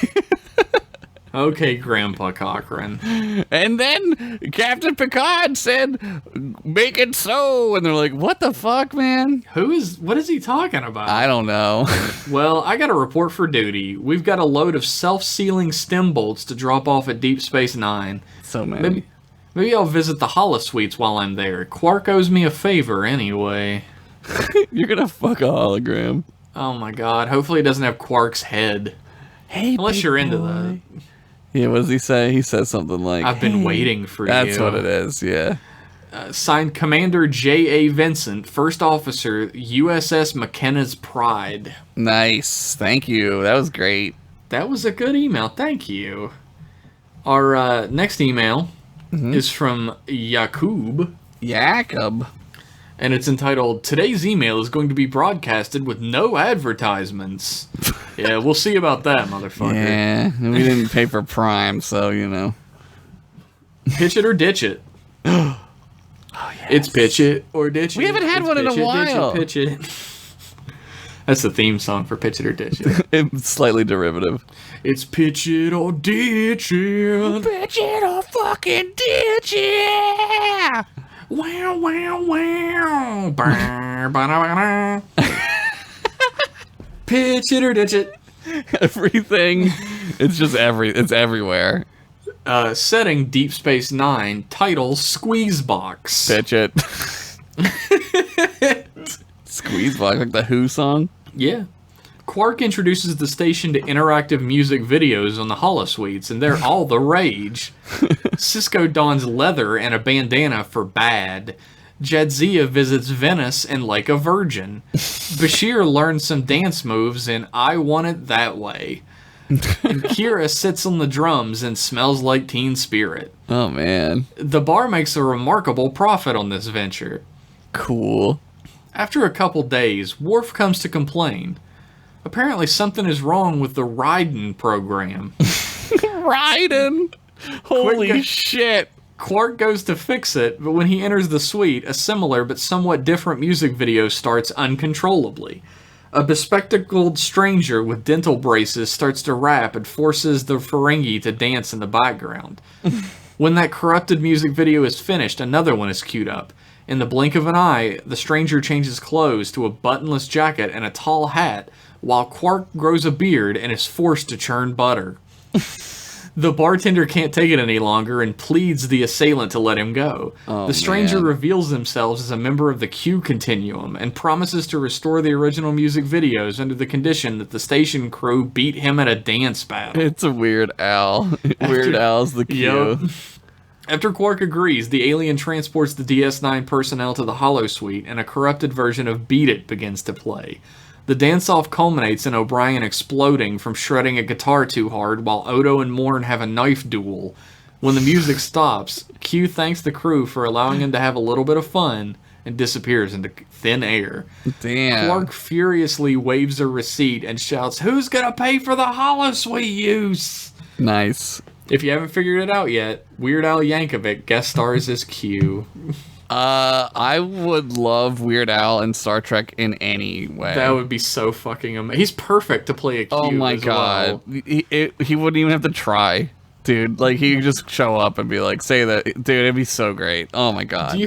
Okay, Grandpa Cochrane. And then Captain Picard said, make it so. And they're like, what the fuck, man? What is he talking about? I don't know. Well, I got a report for duty. We've got a load of self-sealing stem bolts to drop off at Deep Space Nine. So many. Maybe I'll visit the holosuites while I'm there. Quark owes me a favor anyway. You're gonna fuck a hologram. Oh my god. Hopefully it doesn't have Quark's head. Hey, Unless you're into that. Yeah, what does he say? He says something like, I've been waiting for you. That's what it is, yeah. Signed Commander J.A. Vincent, First Officer, USS McKenna's Pride. Nice. Thank you. That was great. That was a good email. Thank you. Our next email is from Yakub. Jacob. And it's entitled, Today's email is going to be broadcasted with no advertisements. Yeah, we'll see about that, motherfucker. Yeah, we didn't pay for Prime, so, you know. Pitch it or ditch it. Oh, yes. It's pitch it or ditch it. We haven't had one in a while. Pitch it. That's the theme song for Pitch It or Ditch It. It's slightly derivative. It's pitch it or ditch it. Pitch it or fucking ditch it. Wow, wow, wow. Ba-da-ba-da. Pitch it or ditch it. Everything. It's just it's everywhere. Setting Deep Space Nine. Title Squeeze Box. Pitch it. Squeeze Box, like the Who song? Yeah. Quark introduces the station to interactive music videos on the holosuites, and they're all the rage. Cisco dons leather and a bandana for bad. Jadzia visits Venice and like a virgin. Bashir learns some dance moves in I Want It That Way. And Kira sits on the drums and smells like Teen Spirit. Oh, man. The bar makes a remarkable profit on this venture. Cool. After a couple days, Worf comes to complain. Apparently something is wrong with the Raiden program. Raiden? Holy shit. Clark goes to fix it, but when he enters the suite, a similar but somewhat different music video starts uncontrollably. A bespectacled stranger with dental braces starts to rap and forces the Ferengi to dance in the background. When that corrupted music video is finished, another one is queued up. In the blink of an eye, the stranger changes clothes to a buttonless jacket and a tall hat, while Quark grows a beard and is forced to churn butter. The bartender can't take it any longer and pleads the assailant to let him go. The stranger reveals themselves as a member of the Q Continuum and promises to restore the original music videos under the condition that the station crew beat him at a dance battle. It's a Weird Al. Weird Al's the Q. Yep. After Quark agrees, the alien transports the DS9 personnel to the holosuite, and a corrupted version of Beat It begins to play. The dance-off culminates in O'Brien exploding from shredding a guitar too hard, while Odo and Morn have a knife duel. When the music stops, Q thanks the crew for allowing him to have a little bit of fun, and disappears into thin air. Damn. Clark furiously waves a receipt and shouts, "Who's gonna pay for the holosuite use?" Nice. If you haven't figured it out yet, Weird Al Yankovic guest stars as Q. I would love Weird Al in Star Trek in any way. That would be so fucking amazing. He's perfect to play a Q. Oh my as god. well. He wouldn't even have to try, dude. Like, he could just show up and be like, say that. Dude, it'd be so great. Oh my god.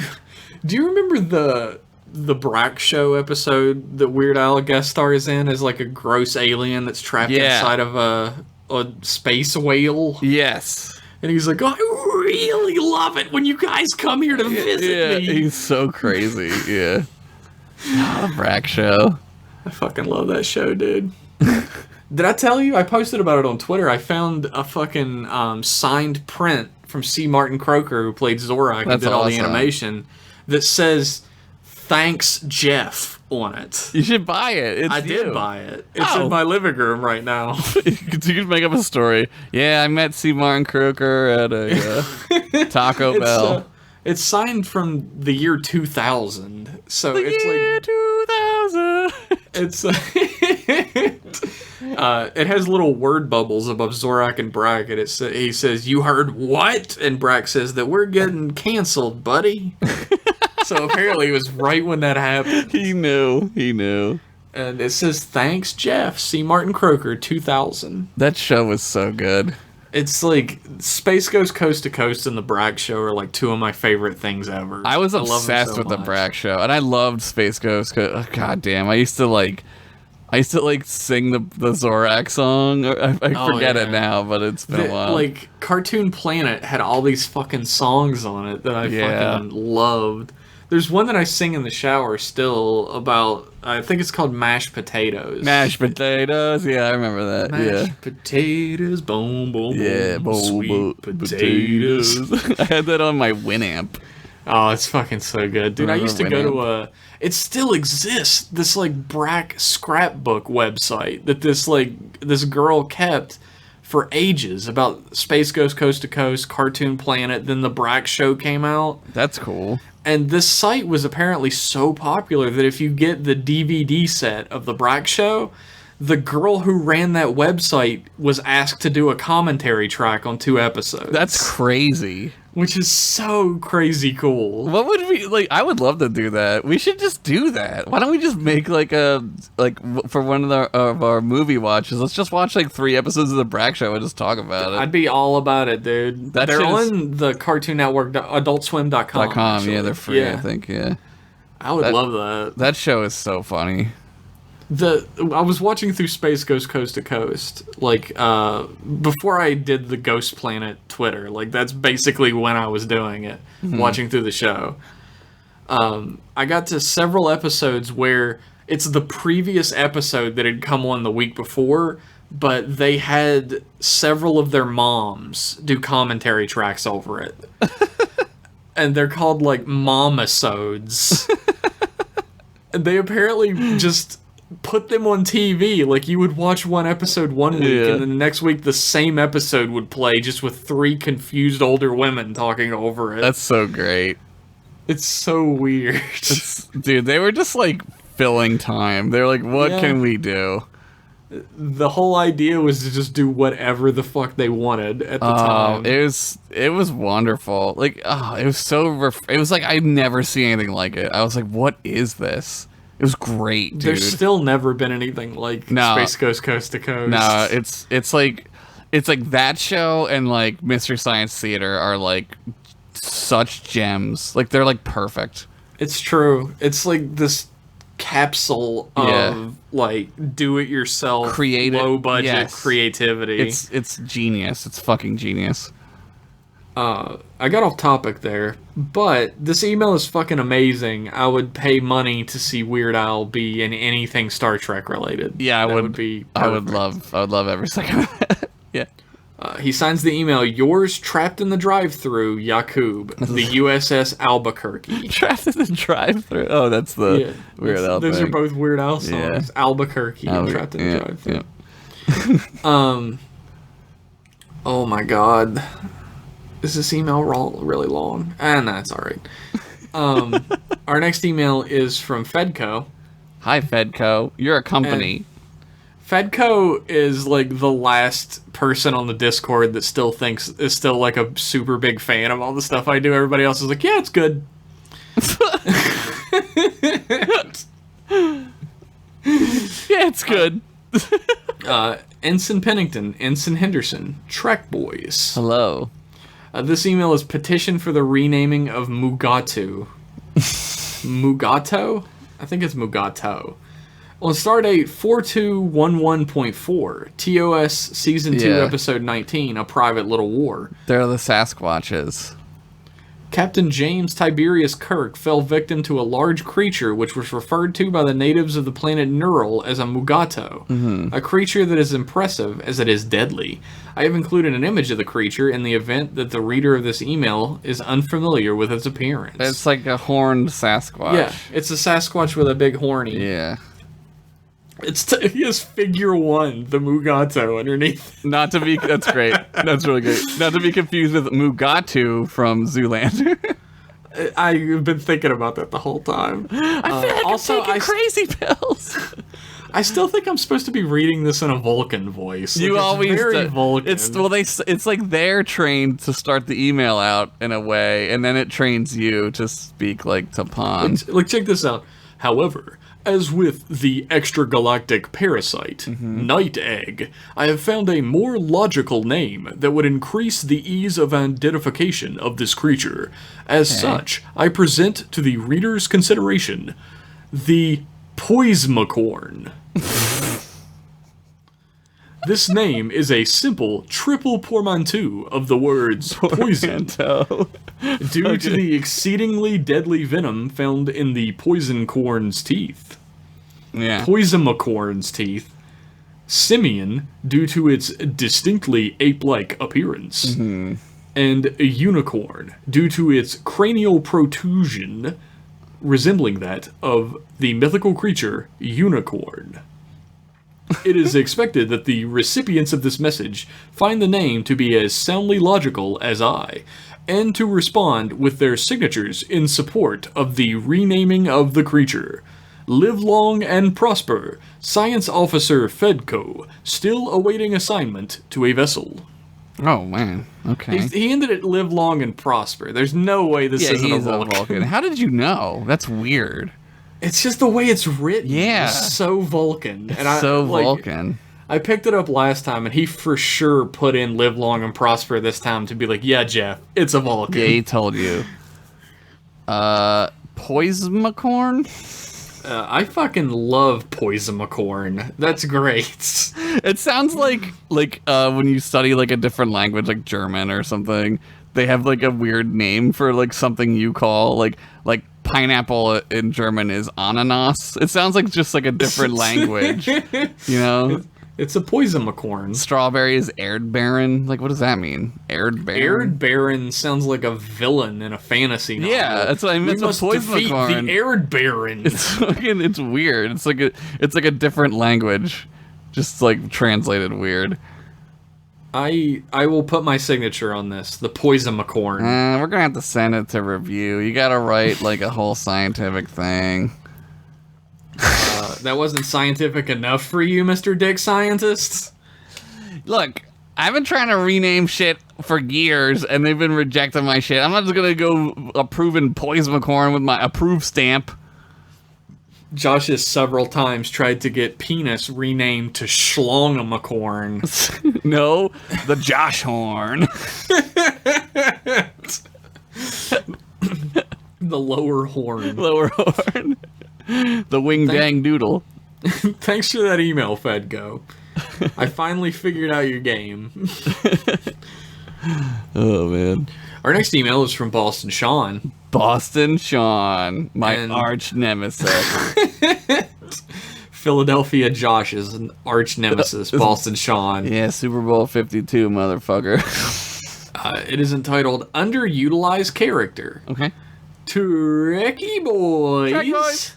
Do you remember the Brack Show episode that Weird Al guest stars in as like a gross alien that's trapped inside of a space whale? Yes. And he's like, "I really love it when you guys come here to visit me." He's so crazy. Yeah. The Brack Show. I fucking love that show, dude. Did I tell you? I posted about it on Twitter. I found a fucking signed print from C. Martin Croker, who played Zorak and did all the animation, that says, "Thanks, Jeff," on it. You should buy it. I did buy it. It's in my living room right now. You could make up a story. Yeah, I met C. Martin Croker at a Taco Bell. It's signed from the year 2000. So it's year like 2000. It's it has little word bubbles above Zorak and Brack, and he says, "You heard what?" And Brack says that we're getting canceled, buddy. So apparently it was right when that happened. He knew. And it says, "Thanks, Jeff, C. Martin Croker, 2000. That show was so good. It's like Space Ghost Coast to Coast and the Brack Show are like two of my favorite things ever. I was love them obsessed so with the much. Brack Show, and I loved Space Ghost. God damn, I used to sing the Zorak song. I forget it now, but it's been a while. Like Cartoon Planet had all these fucking songs on it that I fucking loved. There's one that I sing in the shower still about, I think it's called Mashed Potatoes. Mashed potatoes, yeah, I remember that. Mashed potatoes, boom, boom, boom, sweet potatoes. I had that on my Winamp. Oh, it's fucking so good, dude. I used to go to it still exists, this like Brack scrapbook website that this girl kept for ages about Space Ghost Coast to Coast, Cartoon Planet, then the Brack Show came out. That's cool. And this site was apparently so popular that if you get the DVD set of the Brack Show, the girl who ran that website was asked to do a commentary track on 2 episodes. That's crazy. Which is so crazy cool. What would we like? I would love to do that. We should just do that. Why don't we just make for one of our movie watches? Let's just watch like 3 episodes of the Brack Show and just talk about it. I'd be all about it, dude. They're on the Cartoon Network, AdultSwim.com. Yeah, they're free. I think. Yeah, I would love that. That show is so funny. I was watching through Space Ghost Coast to Coast, before I did the Ghost Planet Twitter. Like, that's basically when I was doing it, watching through the show. I got to several episodes where it's the previous episode that had come on the week before, but they had several of their moms do commentary tracks over it. And they're called, like, momisodes. And they apparently just put them on TV. Like, you would watch one episode one week, and then the next week the same episode would play just with 3 confused older women talking over it. That's so great. It's so weird. Dude, they were just like filling time. They're like, what can we do? The whole idea was to just do whatever the fuck they wanted at the time. It was wonderful. Like, it was so it was like I'd never seen anything like it. I was like, what is this? It was great, dude. There's still never been anything like Space Ghost Coast to Coast. No, it's like that show and like Mystery Science Theater are like such gems. Like they're like perfect. It's true. It's like this capsule of like do-it-yourself, low-budget creativity. It's genius. It's fucking genius. I got off topic there, but this email is fucking amazing. I would pay money to see Weird Al be in anything Star Trek related. Yeah, I would be perfect. I would love every second of it. Yeah. He signs the email, yours trapped in the drive-thru, Yakub, the USS Albuquerque. Trapped in the drive-thru? Oh, that's the Weird Al thing. Those are both Weird Al songs. Yeah. Albuquerque and Trapped in the drive-thru. Yeah. Oh my god. Is this email really long? No, it's alright. Our next email is from Fedco. Hi, Fedco. You're a company. Fedco is like the last person on the Discord that is still like a super big fan of all the stuff I do. Everybody else is like, yeah, it's good. Yeah, it's good. Ensign Pennington, Ensign Henderson, Trek Boys. Hello. This email is petition for the renaming of Mugatu. Mugato? I think it's Mugato. On Stardate 4211.4, TOS Season 2, Episode 19, A Private Little War. They're the Sasquatches. Captain James Tiberius Kirk fell victim to a large creature which was referred to by the natives of the planet Neural as a Mugato, a creature that is impressive as it is deadly. I have included an image of the creature in the event that the reader of this email is unfamiliar with its appearance. It's like a horned Sasquatch. Yeah, it's a Sasquatch with a big horny. Yeah. He has figure 1, the Mugato, underneath. That's great. That's really great. Not to be confused with Mugatu from Zoolander. I've been thinking about that the whole time. I feel like I'm taking crazy pills. I still think I'm supposed to be reading this in a Vulcan voice. You always very Vulcan. It's like they're trained to start the email out in a way, and then it trains you to speak like Tapan. Like check this out. However, as with the extragalactic parasite, Night Egg, I have found a more logical name that would increase the ease of identification of this creature. As such, I present to the reader's consideration the Poismacorn. This name is a simple triple portmanteau of the words poison, due to the exceedingly deadly venom found in the poison corn's teeth. Yeah. Poismacorn's teeth. Simian, due to its distinctly ape-like appearance. And a unicorn, due to its cranial protrusion resembling that of the mythical creature Unicorn. It is expected that the recipients of this message find the name to be as soundly logical as I, and to respond with their signatures in support of the renaming of the creature. Live long and prosper, Science Officer Fedco, still awaiting assignment to a vessel. Oh, man. Okay. He ended it live long and prosper. There's no way this isn't a Vulcan. How did you know? That's weird. It's just the way it's written. Yeah. It's so Vulcan. Vulcan. I picked it up last time, and he for sure put in live long and prosper this time to be like, yeah, Jeff, it's a Vulcan. Yeah, he told you. Poismacorn? I fucking love Poismacorn. That's great. It sounds like when you study like a different language, like German or something, they have like a weird name for like something you call like pineapple in German is Ananas. It sounds like just like a different language, you know? It's a Poismacorn. Strawberry is Erdbeeren. Like, what does that mean? Erdbeeren? Erdbeeren sounds like a villain in a fantasy novel. Yeah, that's what I meant. It's a Poismacorn. The Erdbeeren. It's weird. It's like a different language, just like translated weird. I will put my signature on this. The Poismacorn. We're gonna have to send it to review. You gotta write like a whole scientific thing. That wasn't scientific enough for you, Mr. Dick Scientist? Look, I've been trying to rename shit for years, and they've been rejecting my shit. I'm not just gonna go approving Poison McCorn with my approve stamp. Josh has several times tried to get penis renamed to Schlongamacorn. No, the Josh Horn. The lower horn. Lower horn. The wing dang doodle. Thanks for that email, Fedgo. I finally figured out your game. Oh, man. Our next email is from Boston Sean. Boston Sean, my And- arch nemesis. Philadelphia Josh is an arch nemesis, Boston Sean. Yeah, Super Bowl 52, motherfucker. It is entitled Underutilized Character. Okay. Trekkie boys. Trek boys.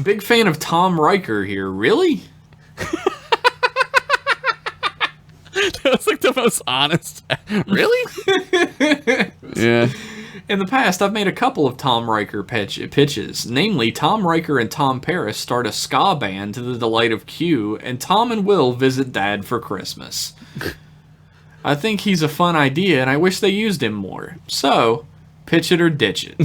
Big fan of Tom Riker here. Really? That's like the most honest. Really? Yeah. In the past, I've made a couple of Tom Riker pitches. Namely, Tom Riker and Tom Paris start a ska band to the delight of Q, and Tom and Will visit Dad for Christmas. I think he's a fun idea, and I wish they used him more. So, pitch it or ditch it.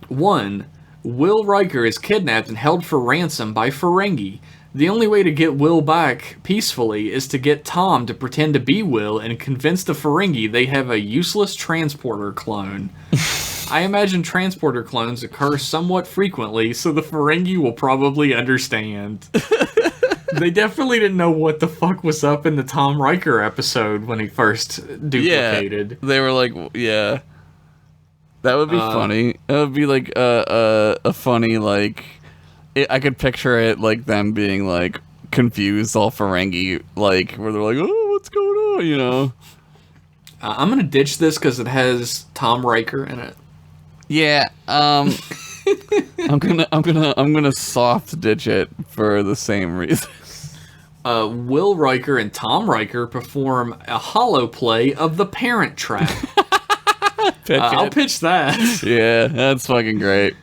1. Will Riker is kidnapped and held for ransom by Ferengi. The only way to get Will back peacefully is to get Tom to pretend to be Will and convince the Ferengi they have a useless transporter clone. I imagine transporter clones occur somewhat frequently, so the Ferengi will probably understand. They definitely didn't know what the fuck was up in the Tom Riker episode when he first duplicated. Yeah. They were like, yeah. That would be funny. It would be like a funny, like... I could picture it like them being like confused, all Ferengi, like where they're like, "Oh, what's going on?" You know. I'm gonna ditch this because it has Tom Riker in it. Yeah. I'm gonna soft ditch it for the same reason. Will Riker and Tom Riker perform a hollow play of The Parent Trap. I'll pitch that. Yeah, that's fucking great.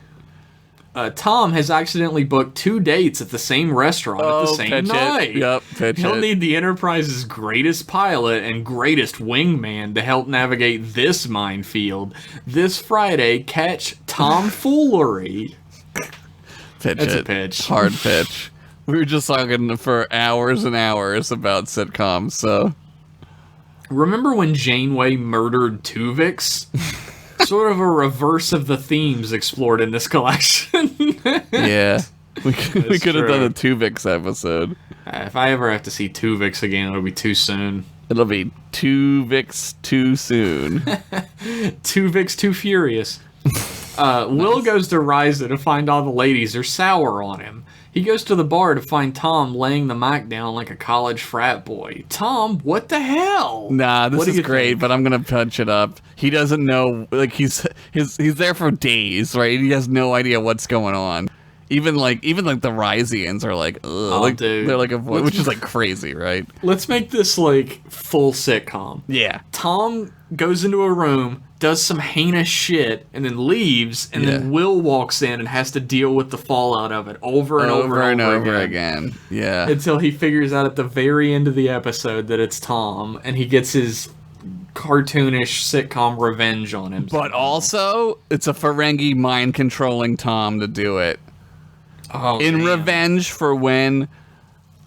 Tom has accidentally booked 2 dates at the same restaurant at the same night. Yep, pitch He'll it. need the Enterprise's greatest pilot and greatest wingman to help navigate this minefield. This Friday, catch tomfoolery. Pitch That's it. a pitch. Hard pitch. We were just talking for hours and hours about sitcoms, so... Remember when Janeway murdered Tuvix? Sort of a reverse of the themes explored in this collection. Yeah. We could have true. done a Tuvix episode. If I ever have to see Tuvix again, it'll be too soon. It'll be Tuvix too soon. Tuvix too furious. Will goes to Ryza to find all the ladies are sour on him. He goes to the bar to find Tom laying the Mac down like a college frat boy. Tom, what the hell? Nah, this What do is you great, think? but I'm gonna punch it up. He doesn't know, like he's there for days, right? He has no idea what's going on. Even like the Ryzians are like, ugh, like dude. they're like which is like crazy, right? Let's make this like full sitcom. Yeah. Tom goes into a room, does some heinous shit, and then leaves, and then Yeah. Will walks in and has to deal with the fallout of it over and over again. Yeah. until he figures out at the very end of the episode that it's Tom, and he gets his cartoonish sitcom revenge on him. But also, it's a Ferengi mind controlling Tom to do it. In damn. revenge for when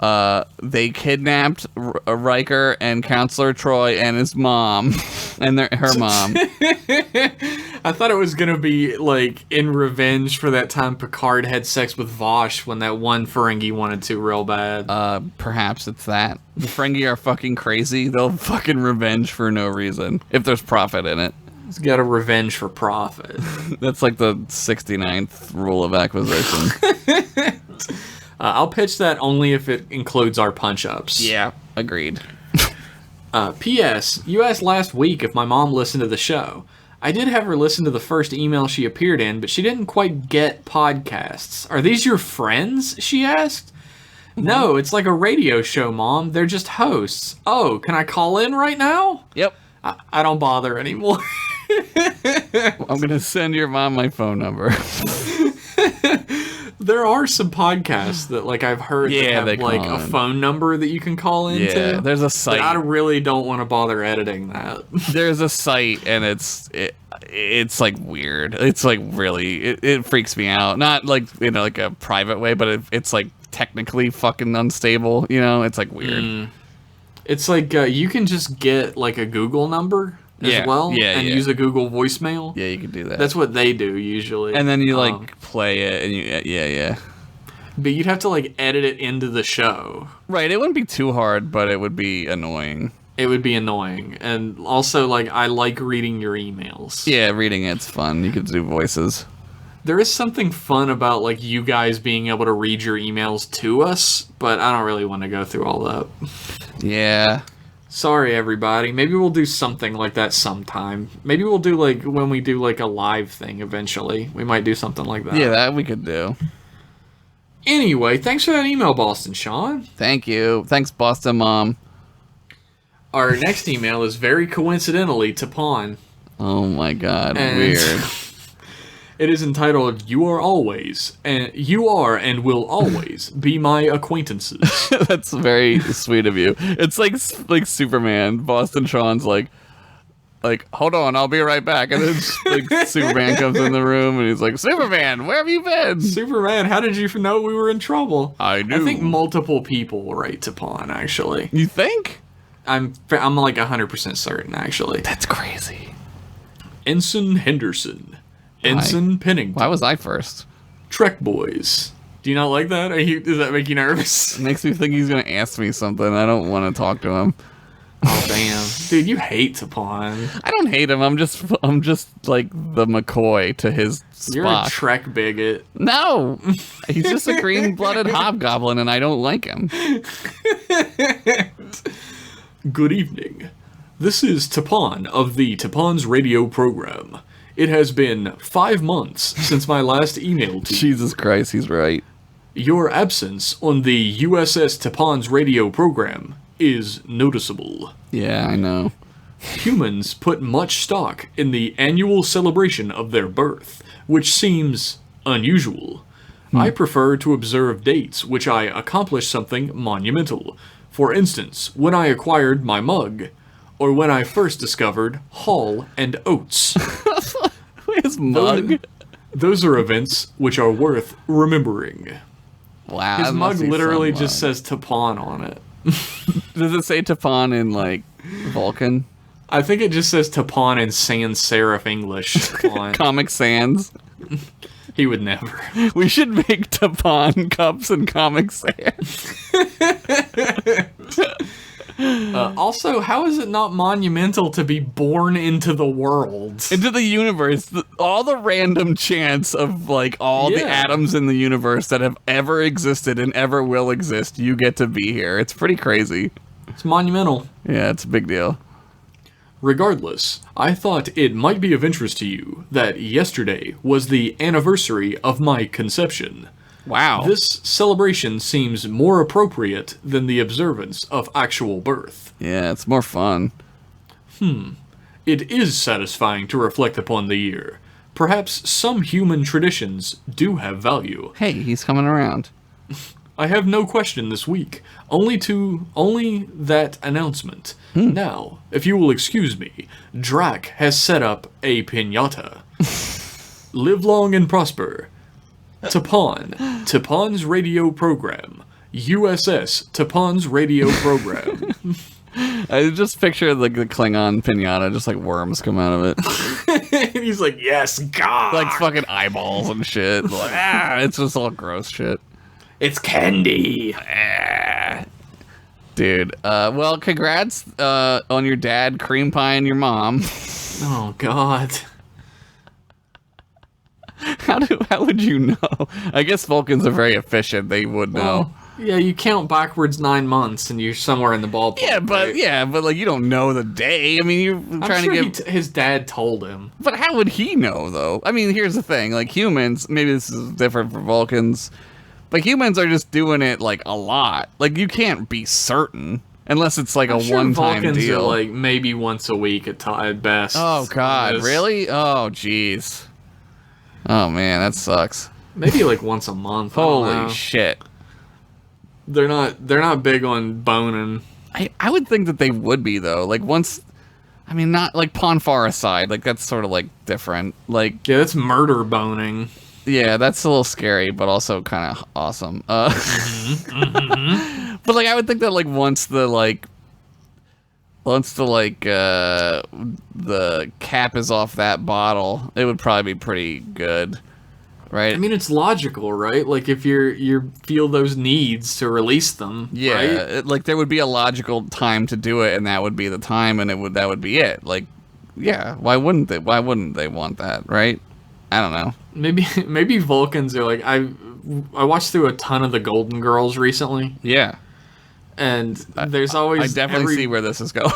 they kidnapped Riker and Counselor Troy and his mom and her mom. I thought it was gonna be like in revenge for that time Picard had sex with Vosh when that one Ferengi wanted to real bad. Perhaps it's that. The Ferengi are fucking crazy. They'll fucking revenge for no reason if there's profit in it. He's got a revenge for profit. That's like the 69th rule of acquisition. I'll pitch that only if it includes our punch-ups. Yeah, agreed. P.S. You asked last week if my mom listened to the show. I did have her listen to the first email she appeared in, but she didn't quite get podcasts. Are these your friends? She asked. No, it's like a radio show, Mom. They're just hosts. Oh, can I call in right now? Yep. I don't bother anymore. I'm gonna send your mom my phone number. There are some podcasts that, like, I've heard that Yeah, have, they like, call a in. phone number that you can call into. Yeah, there's a But site. I really don't want to bother editing that. There's a site, and it's like weird. It's like really, it freaks me out. Not like in like a private way, but it's like technically fucking unstable. You know, it's like weird. It's like you can just get, like, a Google number as well and use a Google voicemail. Yeah, you can do that. That's what they do usually. and then you like play it, and yeah. But you'd have to, like, edit it into the show. Right, it wouldn't be too hard, but it would be annoying. It would be annoying. And also, like, I like reading your emails. Yeah, reading it's fun. You could do voices. There is something fun about, like, you guys being able to read your emails to us, but I don't really want to go through all that. Yeah. Sorry, everybody. Maybe we'll do something like that sometime. Maybe we'll do, like, when we do, like, a live thing eventually. We might do something like that. Yeah, that we could do. Anyway, thanks for that email, Boston Sean. Thank you. Thanks, Boston Mom. Our next email is very coincidentally to Pawn. Oh my god, And weird. It is entitled, You Are and Will Always Be My Acquaintances. That's very sweet of you. It's like Superman. Boston Sean's like, hold on, I'll be right back. And then like Superman comes in the room and he's like, Superman, where have you been? Superman, how did you know we were in trouble? I knew. I think multiple people write to Pawn, actually. You think? I'm like 100% certain, actually. That's crazy. Ensign Henderson. Ensign Pennington. Why was I first? Trek Boys. Do you not like that? Does that make you nervous? It makes me think he's gonna ask me something. I don't want to talk to him. Oh damn, dude, you hate Tapon. I don't hate him. I'm just like the McCoy to his Spock. You're a Trek bigot. No, he's just a green-blooded hobgoblin, and I don't like him. Good evening. This is Tapon of the Tapon's radio program. It has been 5 months since my last email to you. Jesus Christ, he's right. Your absence on the USS Tapon's radio program is noticeable. Yeah, I know. Humans put much stock in the annual celebration of their birth, which seems unusual. I prefer to observe dates which I accomplish something monumental. For instance, when I acquired my mug, or when I first discovered Hall and Oates. His mug. Those are events which are worth remembering. Wow. His that mug must be literally some just mug. says Tapon on it. Does it say Tapon in like Vulcan? I think it just says Tapon in sans serif English font. Comic Sans. He would never. We should make Tapon cups and Comic Sans. Also, how is it not monumental to be born into the world? Into the universe, all the random chance of like all the atoms in the universe that have ever existed and ever will exist, you get to be here. It's pretty crazy. It's monumental. Yeah, it's a big deal. Regardless, I thought it might be of interest to you that yesterday was the anniversary of my conception. Wow. This celebration seems more appropriate than the observance of actual birth. Yeah, it's more fun. It is satisfying to reflect upon the year. Perhaps some human traditions do have value. Hey, he's coming around. I have no question this week, only that announcement. Now, if you will excuse me, Drac has set up a piñata. Live long and prosper. Tapon's radio program. USS Tapon's radio program. I just picture like the Klingon pinata, just like worms come out of it. He's like, yes, God. Like fucking eyeballs and shit. Like, it's just all gross shit. It's candy. Dude, well, congrats on your dad cream pieing your mom. Oh, God. How would you know? I guess Vulcans are very efficient. They would know. Well, yeah, you count backwards 9 months and you're somewhere in the ballpark. Yeah, but like you don't know the day. I mean, you're trying I'm sure to give. his dad told him. But how would he know though? I mean, here's the thing: like humans, maybe this is different for Vulcans, but humans are just doing it like a lot. Like you can't be certain unless it's like I'm a sure one-time Vulcans deal. are like maybe once a week at best. Oh God, Yes. really? Oh jeez. Oh man, that sucks. Maybe like once a month. I don't know. Holy shit. They're not big on boning. I would think that they would be, though. Like, once... I mean, not, like, Ponfar aside. Like, that's sort of, like, different. Like... Yeah, that's murder boning. Yeah, that's a little scary, but also kind of awesome. But, like, I would think that, like, once the cap is off that bottle, it would probably be pretty good, right? I mean, it's logical, right? Like, if you feel those needs to release them, Yeah, right? like there would be a logical time to do it, and that would be the time, and that would be it. Like, yeah, why wouldn't they? Why wouldn't they want that, right? I don't know. Maybe Vulcans are like I watched through a ton of the Golden Girls recently, Yeah, and there's always I definitely see where this is going.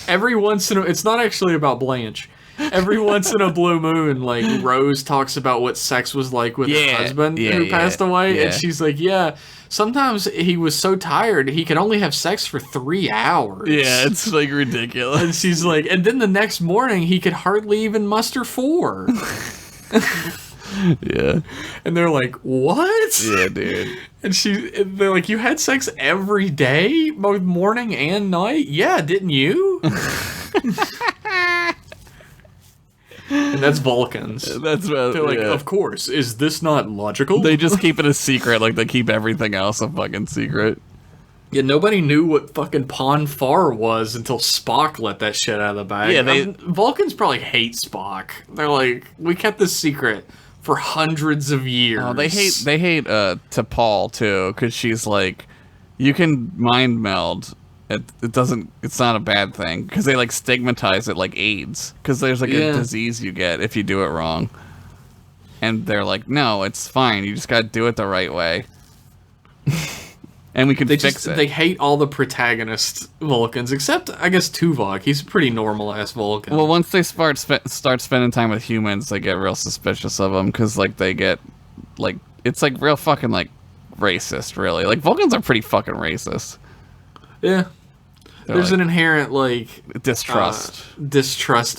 every once in a, it's not actually about Blanche. Every once in a blue moon, like Rose talks about what sex was like with her husband who passed away, and she's like, "Yeah, sometimes he was so tired he could only have sex for 3 hours." Yeah, it's like ridiculous. And she's like, and then the next morning he could hardly even muster 4. Yeah, And they're like, "What?" yeah, dude. And they're like, "You had sex every day, both morning and night?" "Yeah, didn't you?" And that's Vulcans. That's what They're like, yeah. "Of course. Is this not logical?" They just keep it a secret, like they keep everything else a fucking secret. Yeah, nobody knew what fucking Ponfar was until Spock let that shit out of the bag. Yeah, Vulcans probably hate Spock. They're like, "We kept this secret for hundreds of years." Oh, they hate T'Pol too, because she's like, you can mind meld. It's not a bad thing, because they like stigmatize it like AIDS, because there's like a disease you get if you do it wrong, and they're like, no, it's fine. You just gotta do it the right way, and we can fix it. They hate all the protagonist Vulcans, except I guess Tuvok. He's a pretty normal ass Vulcan. Well, once they start spending time with humans, they get real suspicious of them, because like they get like it's like real fucking like racist, really. Like Vulcans are pretty fucking racist. Yeah. There's like, an inherent like distrust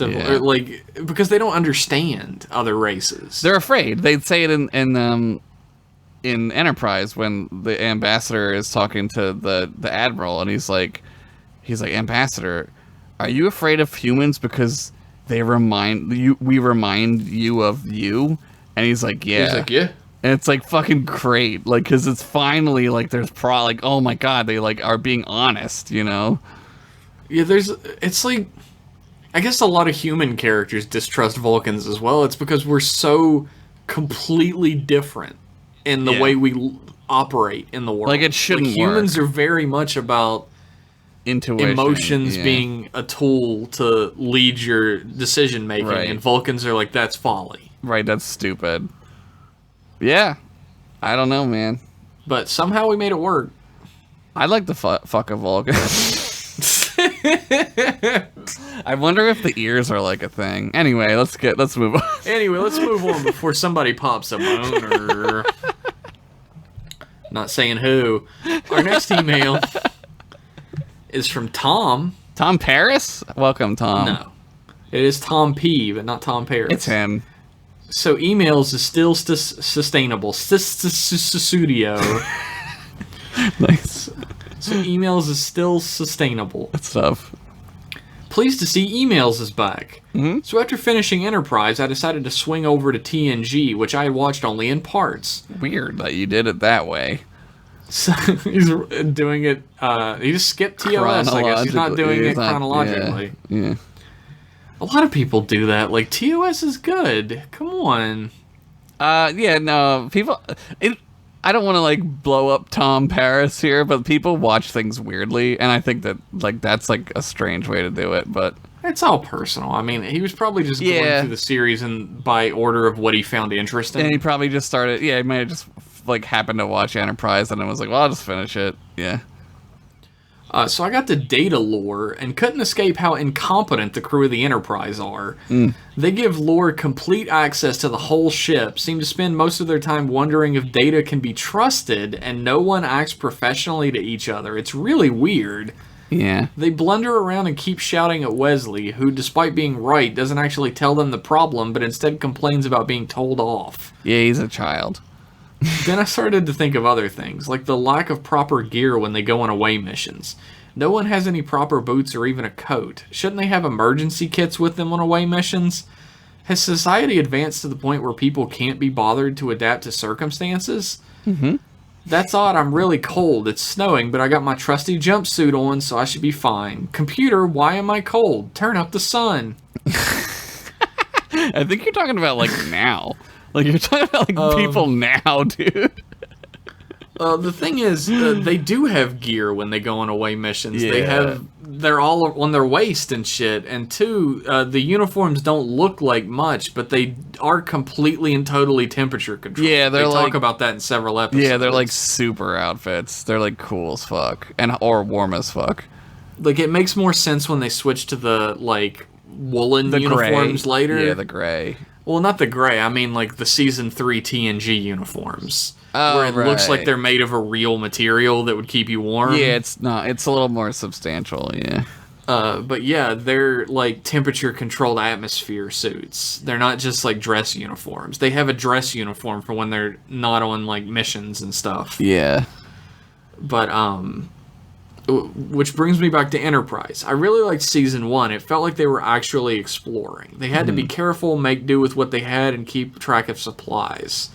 of or, like, because they don't understand other races. They're afraid. They'd say it in Enterprise when the ambassador is talking to the admiral, and he's like, "Ambassador, are you afraid of humans because we remind you of you?" And he's like, "Yeah." He's like, "Yeah." And it's like fucking great, like, because it's finally like there's like, oh my god, they like are being honest, you know? Yeah, it's like, I guess a lot of human characters distrust Vulcans as well. It's because we're so completely different in the way we operate in the world. Like, it shouldn't work. Humans are very much about Intuition, emotions being a tool to lead your decision making, and Vulcans are like, that's folly. Right, that's stupid. Yeah, I don't know, man. But somehow we made it work. I'd like to fuck a Vulcan. I wonder if the ears are like a thing. Anyway, let's move on. Anyway, let's move on before somebody pops a boner. Not saying who. Our next email is from Tom. Tom Paris? Welcome, Tom. No. It is Tom P, but not Tom Paris. It's him. So emails is still sustainable. Studio. Nice. So emails is still sustainable. That's tough. Pleased to see emails is back. Mm-hmm. So after finishing Enterprise, I decided to swing over to TNG, which I had watched only in parts. Weird that you did it that way. So he's doing it. He just skipped TOS. I guess he's not doing it chronologically. Yeah. A lot of people do that. Like, TOS is good. Come on. Yeah. No, people. I don't want to like blow up Tom Paris here, but people watch things weirdly, and I think that like that's like a strange way to do it. But it's all personal. I mean, he was probably just going through the series and by order of what he found interesting. And he probably just started. Yeah, he might have just like happened to watch Enterprise and then was like, "Well, I'll just finish it." Yeah. So I got to Datalore and couldn't escape how incompetent the crew of the Enterprise are. They give Lore complete access to the whole ship, seem to spend most of their time wondering if Data can be trusted, and no one acts professionally to each other. It's really weird. Yeah. They blunder around and keep shouting at Wesley, who, despite being right, doesn't actually tell them the problem, but instead complains about being told off. Yeah, he's a child. Then I started to think of other things, like the lack of proper gear when they go on away missions. No one has any proper boots or even a coat. Shouldn't they have emergency kits with them on away missions? Has society advanced to the point where people can't be bothered to adapt to circumstances? That's odd, I'm really cold. It's snowing, but I got my trusty jumpsuit on, so I should be fine. Computer, why am I cold? Turn up the sun. I think you're talking about, like, now. Like, you're talking about, like, people now, dude. The thing is, they do have gear when they go on away missions. Yeah. They're all on their waist and shit. And two, the uniforms don't look like much, but they are completely and totally temperature controlled. Yeah, they like, talk about that in several episodes. Yeah, they're like super outfits. They're like cool as fuck, or warm as fuck. Like, it makes more sense when they switch to the like woolen uniforms gray. later. Yeah, the gray. Well, not the gray. I mean, like the season 3 TNG uniforms. Oh, where it looks like right. they're made of a real material that would keep you warm. Yeah, it's not. It's a little more substantial. Yeah. But yeah, they're like temperature-controlled atmosphere suits. They're not just like dress uniforms. They have a dress uniform for when they're not on like missions and stuff. Yeah. But which brings me back to Enterprise. I really liked season 1. It felt like they were actually exploring. They had to be careful, make do with what they had, and keep track of supplies.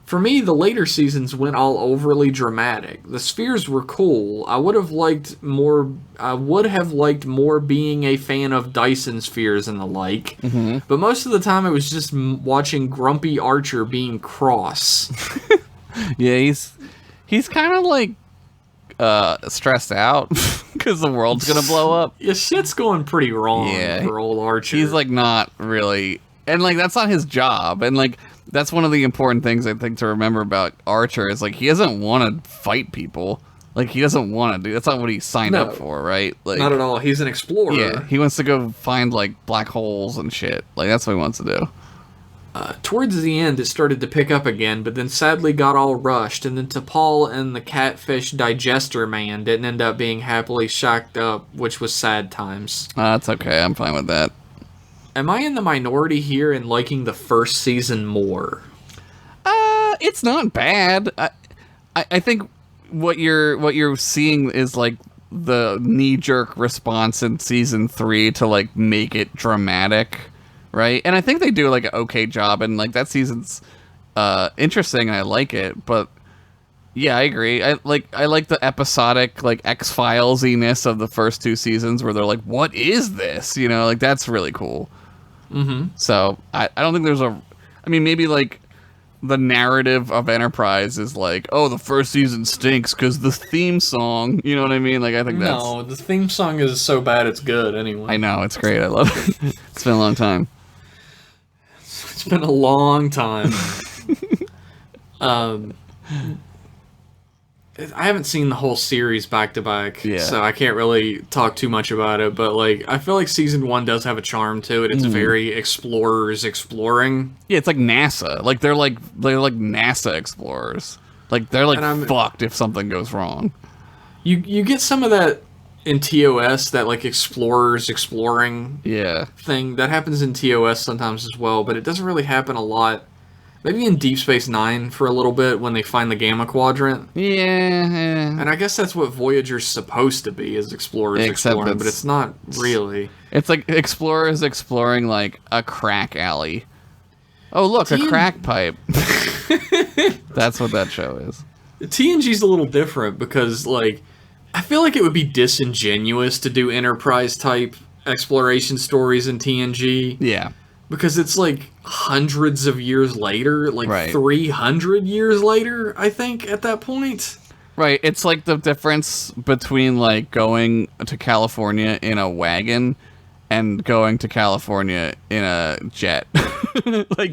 For me, the later seasons went all overly dramatic. The spheres were cool. I would have liked more being a fan of Dyson spheres and the like. But most of the time it was just watching Grumpy Archer being cross. Yeah, he's kind of like stressed out because the world's gonna blow up. Yeah, shit's going pretty wrong for old Archer. He's like not really, and like that's not his job, and like that's one of the important things I think to remember about Archer is like he doesn't want to fight people. Like he doesn't want to do. That's not what he signed up for, right? Like not at all. He's an explorer. Yeah, he wants to go find like black holes and shit. Like that's what he wants to do. Towards the end, it started to pick up again, but then sadly got all rushed, and then T'Pol and the catfish digester man didn't end up being happily shacked up, which was sad times. That's okay. I'm fine with that. Am I in the minority here in liking the first season more? It's not bad. I think what you're seeing is like the knee-jerk response in season 3 to like make it dramatic, right? And I think they do like an okay job, and like that season's interesting and I like it, but yeah, I agree. I like the episodic like X-Files-iness of the first 2 seasons where they're like, what is this? You know, like that's really cool. So I don't think there's I mean, maybe like the narrative of Enterprise is like, oh, the first season stinks because the theme song, you know what I mean? Like, I think that's... No, the theme song is so bad it's good anyway. I know, it's great. I love it. It's been a long time. It's been a long time. I haven't seen the whole series back to back, so I can't really talk too much about it, but like I feel like season 1 does have a charm to it. It's very explorers exploring. Yeah, it's like NASA. Like they're like NASA explorers. Like they're like fucked if something goes wrong. You get some of that in TOS, that like explorers exploring thing. That happens in TOS sometimes as well, but it doesn't really happen a lot. Maybe in Deep Space Nine for a little bit when they find the Gamma Quadrant. Yeah. And I guess that's what Voyager's supposed to be, is explorers exploring, but it's not really. It's like explorers exploring like a crack alley. Oh, look, a crack pipe. That's what that show is. TNG's a little different because, like, I feel like it would be disingenuous to do Enterprise-type exploration stories in TNG. Yeah. Because it's like hundreds of years later, like 300 years later, I think, at that point. Right, it's like the difference between like going to California in a wagon and going to California in a jet. Like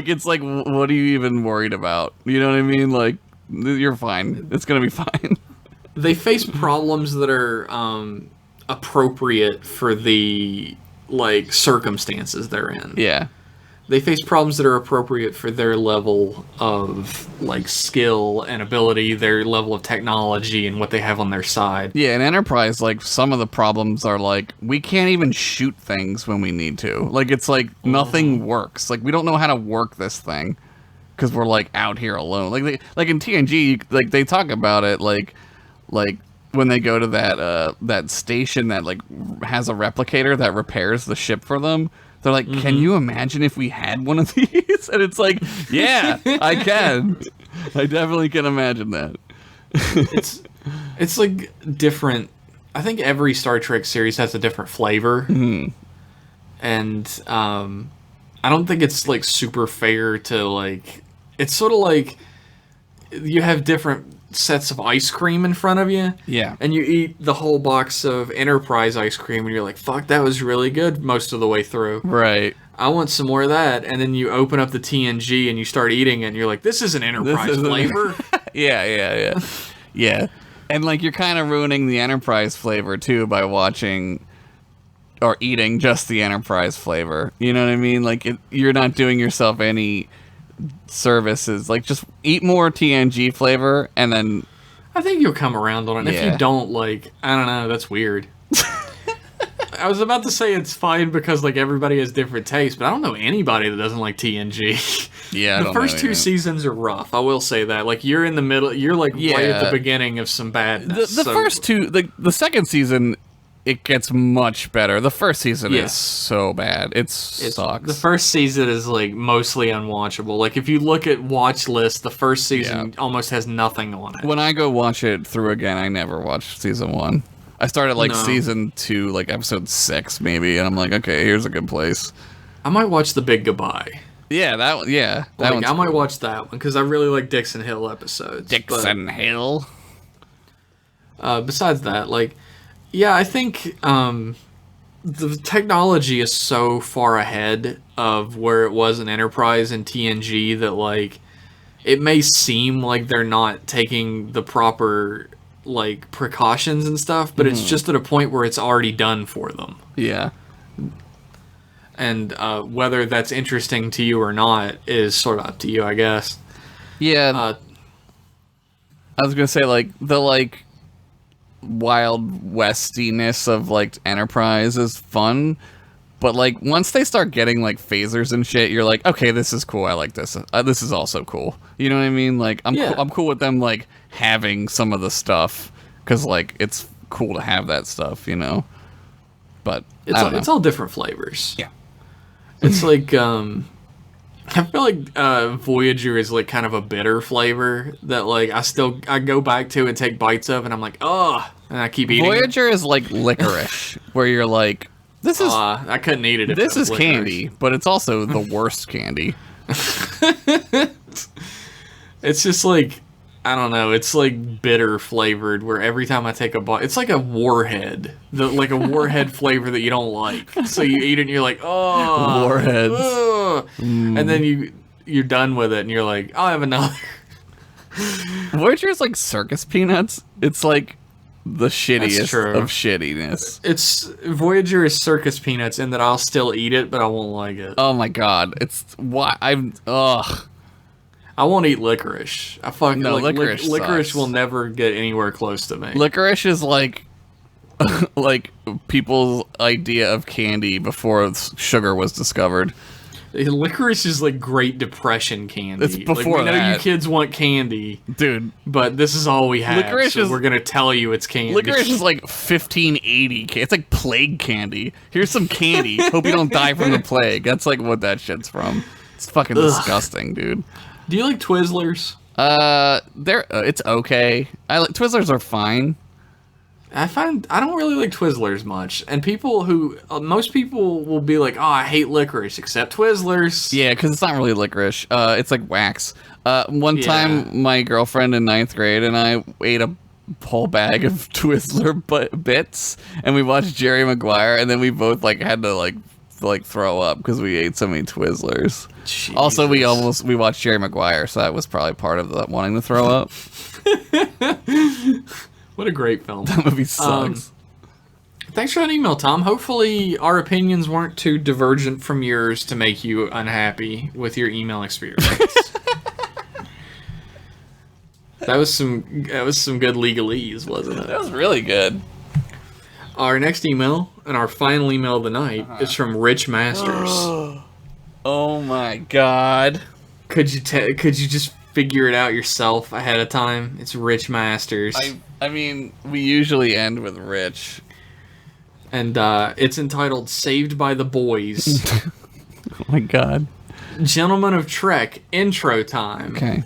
it's like, what are you even worried about? You know what I mean? Like, you're fine. It's gonna be fine. They face problems that are appropriate for the like circumstances they're in. Yeah. They face problems that are appropriate for their level of like skill and ability, their level of technology and what they have on their side. Yeah, in Enterprise, like some of the problems are like we can't even shoot things when we need to. Like it's like nothing works. Like we don't know how to work this thing because we're like out here alone. Like in TNG, like they talk about it like when they go to that station that like has a replicator that repairs the ship for them. They're like, can you imagine if we had one of these? And it's like, yeah, I can. I definitely can imagine that. It's like different. I think every Star Trek series has a different flavor. And I don't think it's like super fair to like. It's sort of like you have different sets of ice cream in front of you. Yeah. And you eat the whole box of Enterprise ice cream and you're like, fuck, that was really good most of the way through. Right. I want some more of that. And then you open up the TNG and you start eating it and you're like, this is an Enterprise flavor. Yeah. And like you're kind of ruining the Enterprise flavor too by watching or eating just the Enterprise flavor. You know what I mean? Like you're not doing yourself any services. Like just eat more TNG flavor and then I think you'll come around on it. Yeah. If you don't, like, I don't know, that's weird. I was about to say it's fine because like everybody has different tastes, but I don't know anybody that doesn't like TNG. Yeah, The first two seasons are rough. I will say that. Like you're in the middle. You're like right at the beginning of some badness. The first two, the second season, it gets much better. The first season is so bad. It sucks. The first season is like mostly unwatchable. Like if you look at watch list, the first season almost has nothing on it. When I go watch it through again, I never watched season 1. I started like season 2, like episode 6 maybe, and I'm like, okay, here's a good place. I might watch The Big Goodbye. Yeah, that one. Yeah, that like, I might watch that one because I really like Dixon Hill episodes. Dixon Hill. Besides that, like, yeah, I think the technology is so far ahead of where it was in Enterprise and TNG that like it may seem like they're not taking the proper like precautions and stuff, but it's just at a point where it's already done for them. Yeah. And whether that's interesting to you or not is sort of up to you, I guess. Yeah. I was gonna say like the like wild westiness of like Enterprise is fun, but like once they start getting like phasers and shit, you're like, okay, this is cool. I like this. This is also cool. You know what I mean? Like I'm cool with them like having some of the stuff because like it's cool to have that stuff, you know. But it's all different flavors. Yeah. It's like I feel like Voyager is like kind of a bitter flavor that like I go back to and take bites of and I'm like, oh, and I keep eating. Voyager is like licorice, where you're like, this is I couldn't eat it. If this it was is licorice. candy, but it's also the worst candy. It's just like I don't know. It's like bitter flavored, where every time I take a bite, it's like a warhead, like a warhead flavor that you don't like. So you eat it and you're like, oh, Warheads. ugh. And then you're done with it and you're like, I'll have another. Voyager is like circus peanuts. It's like the shittiest true. of shittiness. It's Voyager is circus peanuts in that I'll still eat it, but I won't like it. Oh my god, it's why I'm ugh. I won't eat licorice. Licorice licorice sucks. will never get anywhere close to me. Licorice is like like people's idea of candy before sugar was discovered. Licorice is like Great Depression candy. It's before we know that. you kids want candy, Dude, but this is all we have. Licorice so is- we're gonna tell you it's candy. licorice is like 1580. It's like plague candy. Here's some candy. Hope you don't die from the plague. That's like what that shit's from. It's fucking disgusting, dude. Do you like Twizzlers? It's okay. Twizzlers are fine. I don't really like Twizzlers much, and most people will be like, "Oh, I hate licorice," except Twizzlers. Yeah, because it's not really licorice. It's like wax. One time, my girlfriend in 9th grade and I ate a whole bag of Twizzler bits, and we watched Jerry Maguire, and then we both like had to like throw up because we ate so many Twizzlers. Jesus. Also, we watched Jerry Maguire, so that was probably part of the wanting to throw up. What a great film. That movie sucks. Thanks for that email, Tom. Hopefully our opinions weren't too divergent from yours to make you unhappy with your email experience. That was some good legalese, wasn't it? That was really good. Our next email, and our final email of the night, is from Rich Masters. Oh my god. Could you just figure it out yourself ahead of time? It's Rich Masters. I mean, we usually end with Rich. And it's entitled Saved by the Boys. Oh my god. Gentlemen of Trek, intro time. Okay.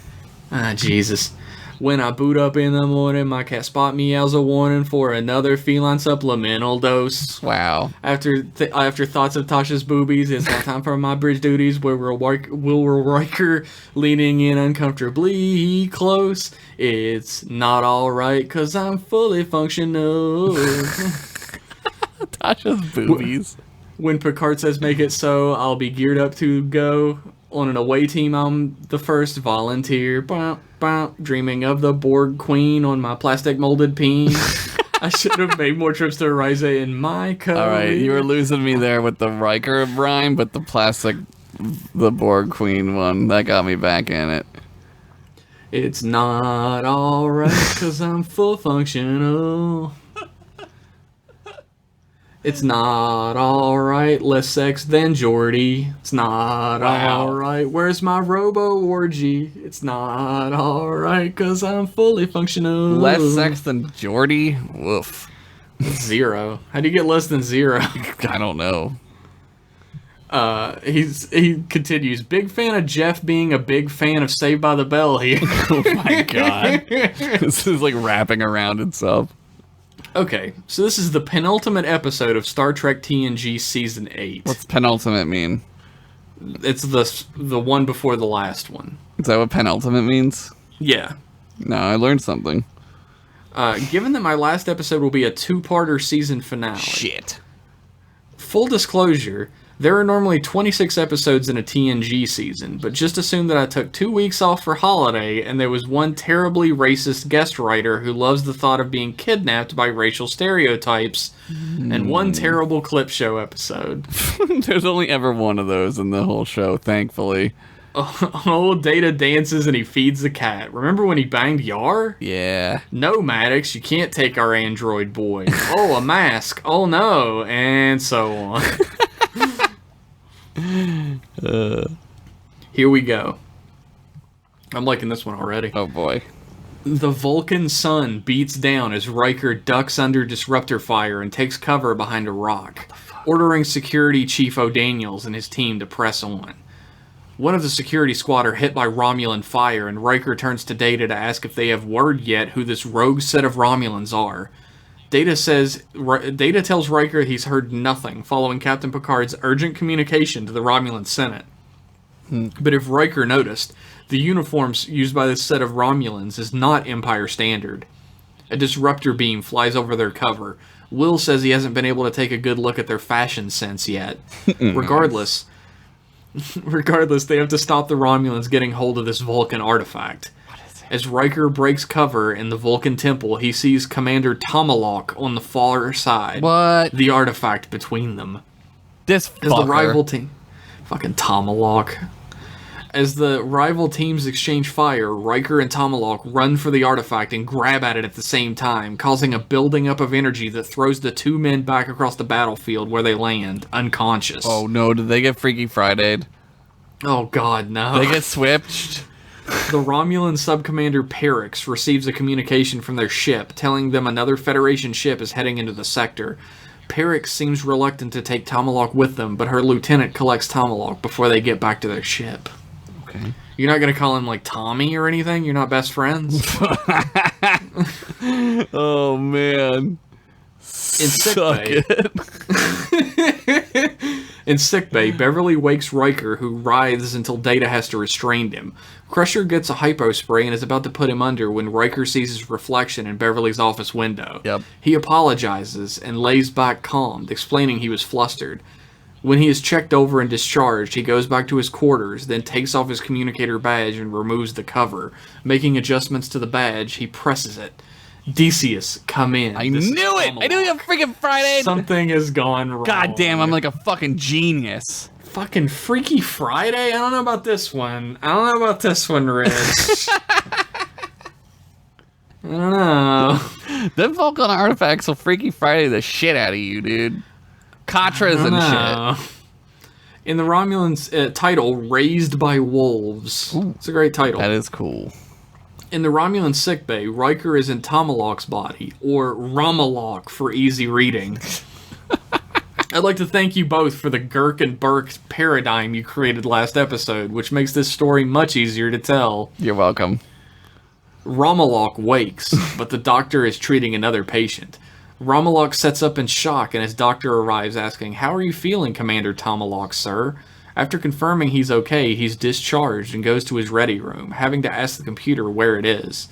Ah, Jesus. When I boot up in the morning, my cat spot meows a warning for another feline supplemental dose. Wow. After thoughts of Tasha's boobies, it's now time for my bridge duties, where Will Riker leaning in uncomfortably close. It's not alright, cause I'm fully functional. Tasha's boobies. When Picard says make it so, I'll be geared up to go. On an away team, I'm the first volunteer. Bah, bah, dreaming of the Borg Queen on my plastic molded peen. I should have made more trips to Ariza in my career. Alright, you were losing me there with the Riker rhyme, but the Borg Queen one, that got me back in it. It's not alright, cause I'm full functional. It's not alright, less sex than Geordi. It's not alright, where's my robo orgy? It's not alright, cause I'm fully functional. Less sex than Geordi? Woof. 0. How do you get less than 0? I don't know. He continues, big fan of Jeff being a big fan of Saved by the Bell here. Oh my god. This is like wrapping around itself. Okay, so this is the penultimate episode of Star Trek TNG Season 8. What's penultimate mean? It's the one before the last one. Is that what penultimate means? Yeah. No, I learned something. Given that my last episode will be a 2-parter season finale. Shit. Full disclosure, there are normally 26 episodes in a TNG season, but just assume that I took 2 weeks off for holiday and there was one terribly racist guest writer who loves the thought of being kidnapped by racial stereotypes, and one terrible clip show episode. There's only ever one of those in the whole show, thankfully. Old Data dances and he feeds the cat. Remember when he banged Yar? Yeah. No, Maddox, you can't take our android boy. Oh, a mask. Oh, no. And so on. Here we go. I'm liking this one already. Oh boy. The Vulcan sun beats down as Riker ducks under disruptor fire and takes cover behind a rock, ordering Security Chief O'Daniels and his team to press on. One of the security squad are hit by Romulan fire, and Riker turns to Data to ask if they have word yet who this rogue set of Romulans are. Data tells Riker he's heard nothing following Captain Picard's urgent communication to the Romulan Senate. But if Riker noticed, the uniforms used by this set of Romulans is not Empire standard. A disruptor beam flies over their cover. Will says he hasn't been able to take a good look at their fashion sense yet. Regardless, they have to stop the Romulans getting hold of this Vulcan artifact. As Riker breaks cover in the Vulcan temple, he sees Commander Tomalak on the far side. What? The artifact between them. This As fucker. the rival team... Fucking Tomalak. As the rival teams exchange fire, Riker and Tomalak run for the artifact and grab at it at the same time, causing a building up of energy that throws the two men back across the battlefield where they land, unconscious. Oh no, did they get Freaky Friday'd? Oh god, no. They get switched? The Romulan subcommander Perix receives a communication from their ship, telling them another Federation ship is heading into the sector. Perix seems reluctant to take Tomalak with them, but her lieutenant collects Tomalak before they get back to their ship. Okay. You're not going to call him, like, Tommy or anything? You're not best friends? Oh, man. In sickbay, Beverly wakes Riker, who writhes until Data has to restrain him. Crusher gets a hypo spray and is about to put him under when Riker sees his reflection in Beverly's office window. Yep. He apologizes and lays back calmed, explaining he was flustered. When he is checked over and discharged, he goes back to his quarters, then takes off his communicator badge and removes the cover. Making adjustments to the badge, he presses it. Decius, come in. I knew it! I knew you freaking Friday! Something has gone wrong. God damn, I'm like a fucking genius. Fucking Freaky Friday? I don't know about this one. I don't know about this one, Rich. I don't know. Them Vulcan artifacts will Freaky Friday the shit out of you, dude. Katras and shit. In the Romulans' title, Raised by Wolves. Ooh, it's a great title. That is cool. In the Romulan sickbay, Riker is in Tomalak's body, or Romalak for easy reading. I'd like to thank you both for the Gurk and Burke paradigm you created last episode, which makes this story much easier to tell. You're welcome. Romalak wakes, but the doctor is treating another patient. Romalak sets up in shock, and his doctor arrives asking, "How are you feeling, Commander Tomalak, sir?" After confirming he's okay, he's discharged and goes to his ready room, having to ask the computer where it is.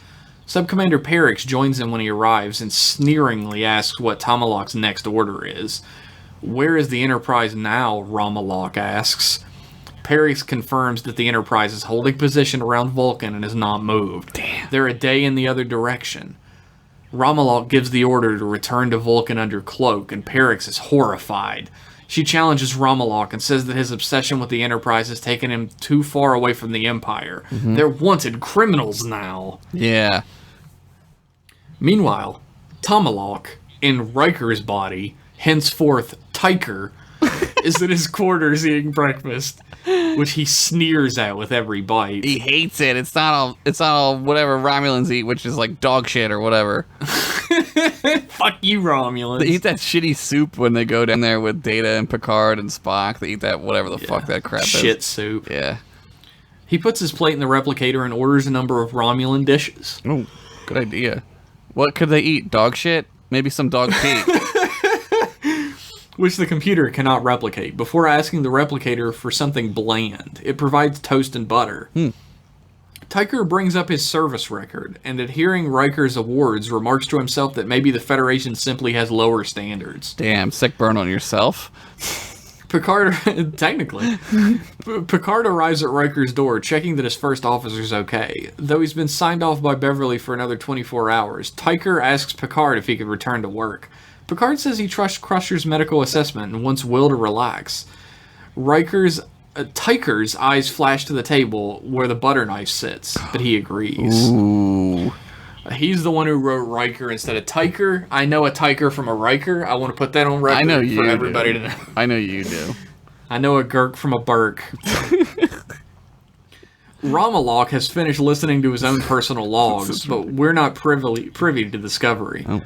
Subcommander Perix joins him when he arrives and sneeringly asks what Tomalak's next order is. "Where is the Enterprise now?" Romalak asks. Perix confirms that the Enterprise is holding position around Vulcan and has not moved. Damn. They're a day in the other direction. Romalak gives the order to return to Vulcan under cloak, and Perix is horrified. She challenges Romalak and says that his obsession with the Enterprise has taken him too far away from the Empire. They're wanted criminals now. Yeah. Meanwhile, Tomalak, in Riker's body, henceforth Tiker, is in his quarters eating breakfast, which he sneers at with every bite. He hates it. It's not all whatever Romulans eat, which is like dog shit or whatever. Fuck you, Romulans. They eat that shitty soup when they go down there with Data and Picard and Spock. They eat that whatever the fuck that crap is. Shit soup. Yeah. He puts his plate in the replicator and orders a number of Romulan dishes. Oh, good idea. What could they eat? Dog shit? Maybe some dog pee. Which the computer cannot replicate. Before asking the replicator for something bland, it provides toast and butter. Tiker brings up his service record, and at hearing Riker's awards, remarks to himself that maybe the Federation simply has lower standards. Damn, sick burn on yourself. Picard, technically. Picard arrives at Riker's door, checking that his first officer's okay. Though he's been signed off by Beverly for another 24 hours, Tiker asks Picard if he could return to work. Picard says he trusts Crusher's medical assessment and wants Will to relax. Tiker's eyes flash to the table where the butter knife sits, but he agrees. Ooh. He's the one who wrote Riker instead of Tiker. I know a Tiker from a Riker. I want to put that on record for everybody to know. I know you do. I know a Gurk from a Burke. Romalak has finished listening to his own personal logs, but we're not privy to the discovery. Oh.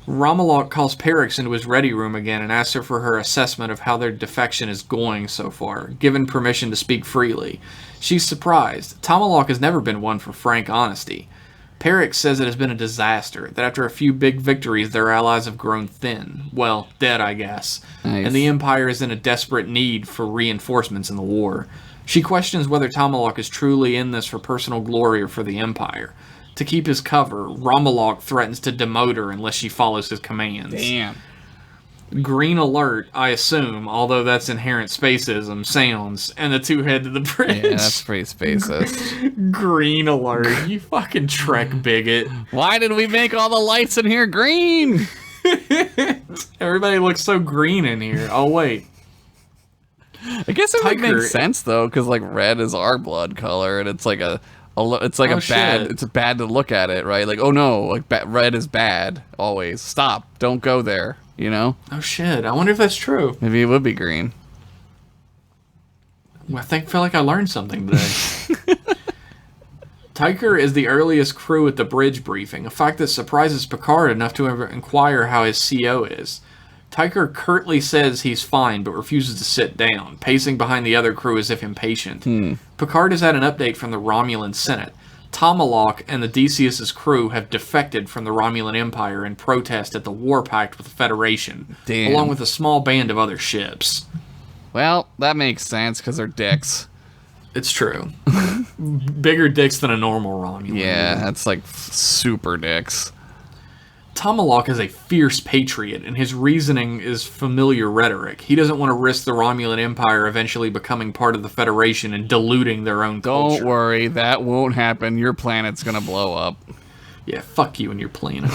Romalak calls Perix into his ready room again and asks her for her assessment of how their defection is going so far, given permission to speak freely. She's surprised. Tomalak has never been one for frank honesty. Perix says it has been a disaster, that after a few big victories their allies have grown thin. Well, dead, I guess. Nice. And the Empire is in a desperate need for reinforcements in the war. She questions whether Tomalak is truly in this for personal glory or for the Empire. To keep his cover, Romalak threatens to demote her unless she follows his commands. Damn. Green alert, I assume, although that's inherent spacism, sounds, and the two head to the bridge. Yeah, that's pretty spacist. Green alert, you fucking Trek bigot. Why did we make all the lights in here green? Everybody looks so green in here. Oh, wait. I guess it would Tiger- make sense though, because like red is our blood color, and it's like it's like Oh, a bad. shit. It's bad to look at it, right? Like, oh no, like red is bad always. Stop, don't go there. You know? Oh, shit. I wonder if that's true. Maybe it would be green. Well, I feel like I learned something today. Tiker is the earliest crew at the bridge briefing, a fact that surprises Picard enough to inquire how his CO is. Tiker curtly says he's fine, but refuses to sit down, pacing behind the other crew as if impatient. Picard has had an update from the Romulan Senate. Tomalak and the Decius's crew have defected from the Romulan Empire in protest at the war pact with the Federation, Damn. along with a small band of other ships. Well, that makes sense because they're dicks. It's true. Bigger dicks than a normal Romulan. Yeah, that's like super dicks. Tomalak is a fierce patriot, and his reasoning is familiar rhetoric. He doesn't want to risk the Romulan Empire eventually becoming part of the Federation and diluting their own culture. Don't worry, that won't happen. Your planet's gonna blow up. Yeah, fuck you and your planet.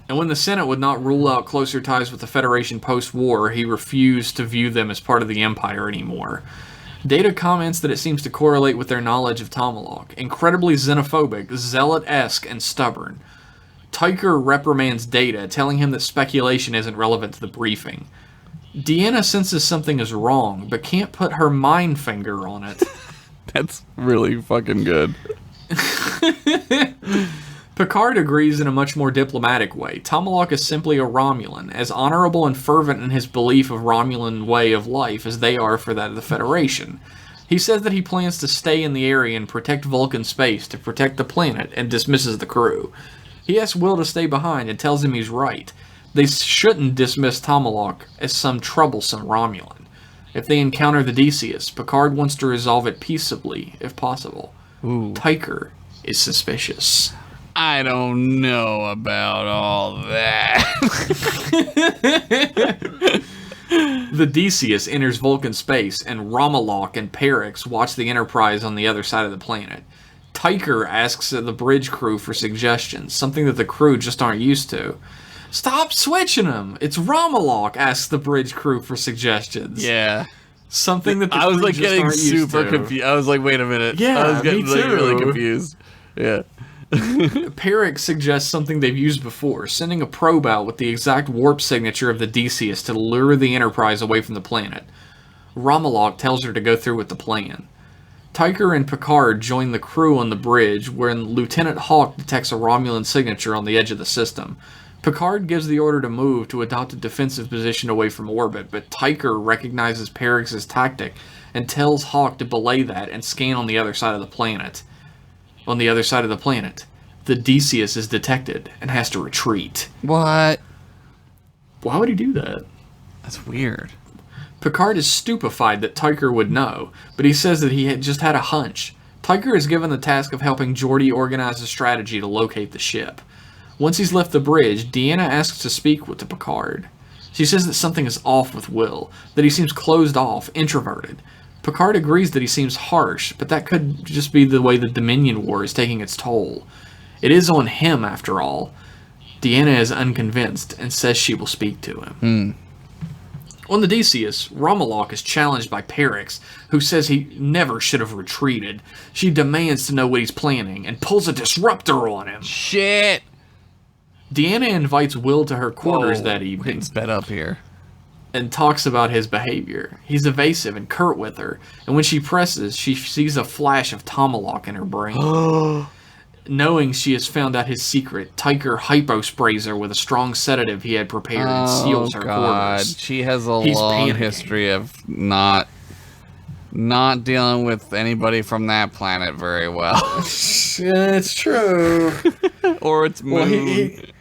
And when the Senate would not rule out closer ties with the Federation post-war, he refused to view them as part of the Empire anymore. Data comments that it seems to correlate with their knowledge of Tomalak. Incredibly xenophobic, zealot-esque, and stubborn. Tiker reprimands Data, telling him that speculation isn't relevant to the briefing. Deanna senses something is wrong, but can't put her mind finger on it. That's really fucking good. Picard agrees in a much more diplomatic way. Tomalak is simply a Romulan, as honorable and fervent in his belief of Romulan way of life as they are for that of the Federation. He says that he plans to stay in the area and protect Vulcan space to protect the planet, and dismisses the crew. He asks Will to stay behind and tells him he's right. They shouldn't dismiss Tomalak as some troublesome Romulan. If they encounter the Decius, Picard wants to resolve it peaceably, if possible. Ooh. Tyker is suspicious. I don't know about all that. The Decius enters Vulcan space, and Romalok and Perix watch the Enterprise on the other side of the planet. Tyker asks the bridge crew for suggestions, something that the crew just aren't used to. Stop switching them! It's Romalok asks the bridge crew for suggestions. Yeah. Something that the I was crew like just getting aren't used super to. confused. I was like, wait a minute. Yeah, I was getting me like really too. confused. Yeah. Perix suggests something they've used before, sending a probe out with the exact warp signature of the Decius to lure the Enterprise away from the planet. Romalok tells her to go through with the plan. Tyker and Picard join the crew on the bridge when Lieutenant Hawk detects a Romulan signature on the edge of the system. Picard gives the order to move to adopt a defensive position away from orbit, but Tyker recognizes Perix's tactic and tells Hawk to belay that and scan on the other side of the planet. On the other side of the planet, the Decius is detected and has to retreat. What? Why would he do that? That's weird. Picard is stupefied that Tyker would know, but he says that he had just had a hunch. Tyker is given the task of helping Geordi organize a strategy to locate the ship. Once he's left the bridge, Deanna asks to speak with Picard. She says that something is off with Will, that he seems closed off, introverted. Picard agrees that he seems harsh, but that could just be the way the Dominion War is taking its toll. It is on him, after all. Deanna is unconvinced and says she will speak to him. On the Decius, Romalok is challenged by Perix, who says he never should have retreated. She demands to know what he's planning and pulls a disruptor on him. Shit! Deanna invites Will to her quarters Whoa, that we're evening getting sped up here. and talks about his behavior. He's evasive and curt with her, and when she presses, she sees a flash of Tomalak in her brain. Knowing she has found out his secret, Tyker hyposprays her with a strong sedative he had prepared and seals her quarters. She has a He's long panicking. history of not dealing with anybody from that planet very well. Yeah, it's true. Or it's moon. Well,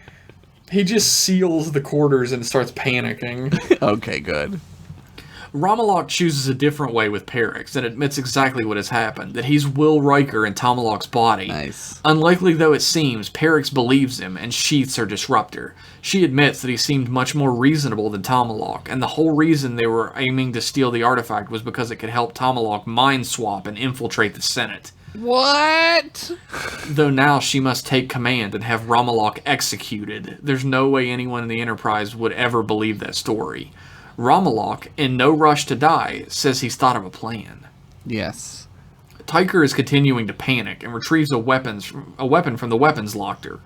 he just seals the quarters and starts panicking. Okay, good. Romalok chooses a different way with Perix and admits exactly what has happened, that he's Will Riker in Tomalak's body. Nice. Unlikely though it seems, Perix believes him and sheaths her disruptor. She admits that he seemed much more reasonable than Tomalak, and the whole reason they were aiming to steal the artifact was because it could help Tomalak mind swap and infiltrate the Senate. What? Though now she must take command and have Romalok executed. There's no way anyone in the Enterprise would ever believe that story. Romalok, in no rush to die, says he's thought of a plan. Yes. Tyker is continuing to panic and retrieves a weapon from the weapons locker.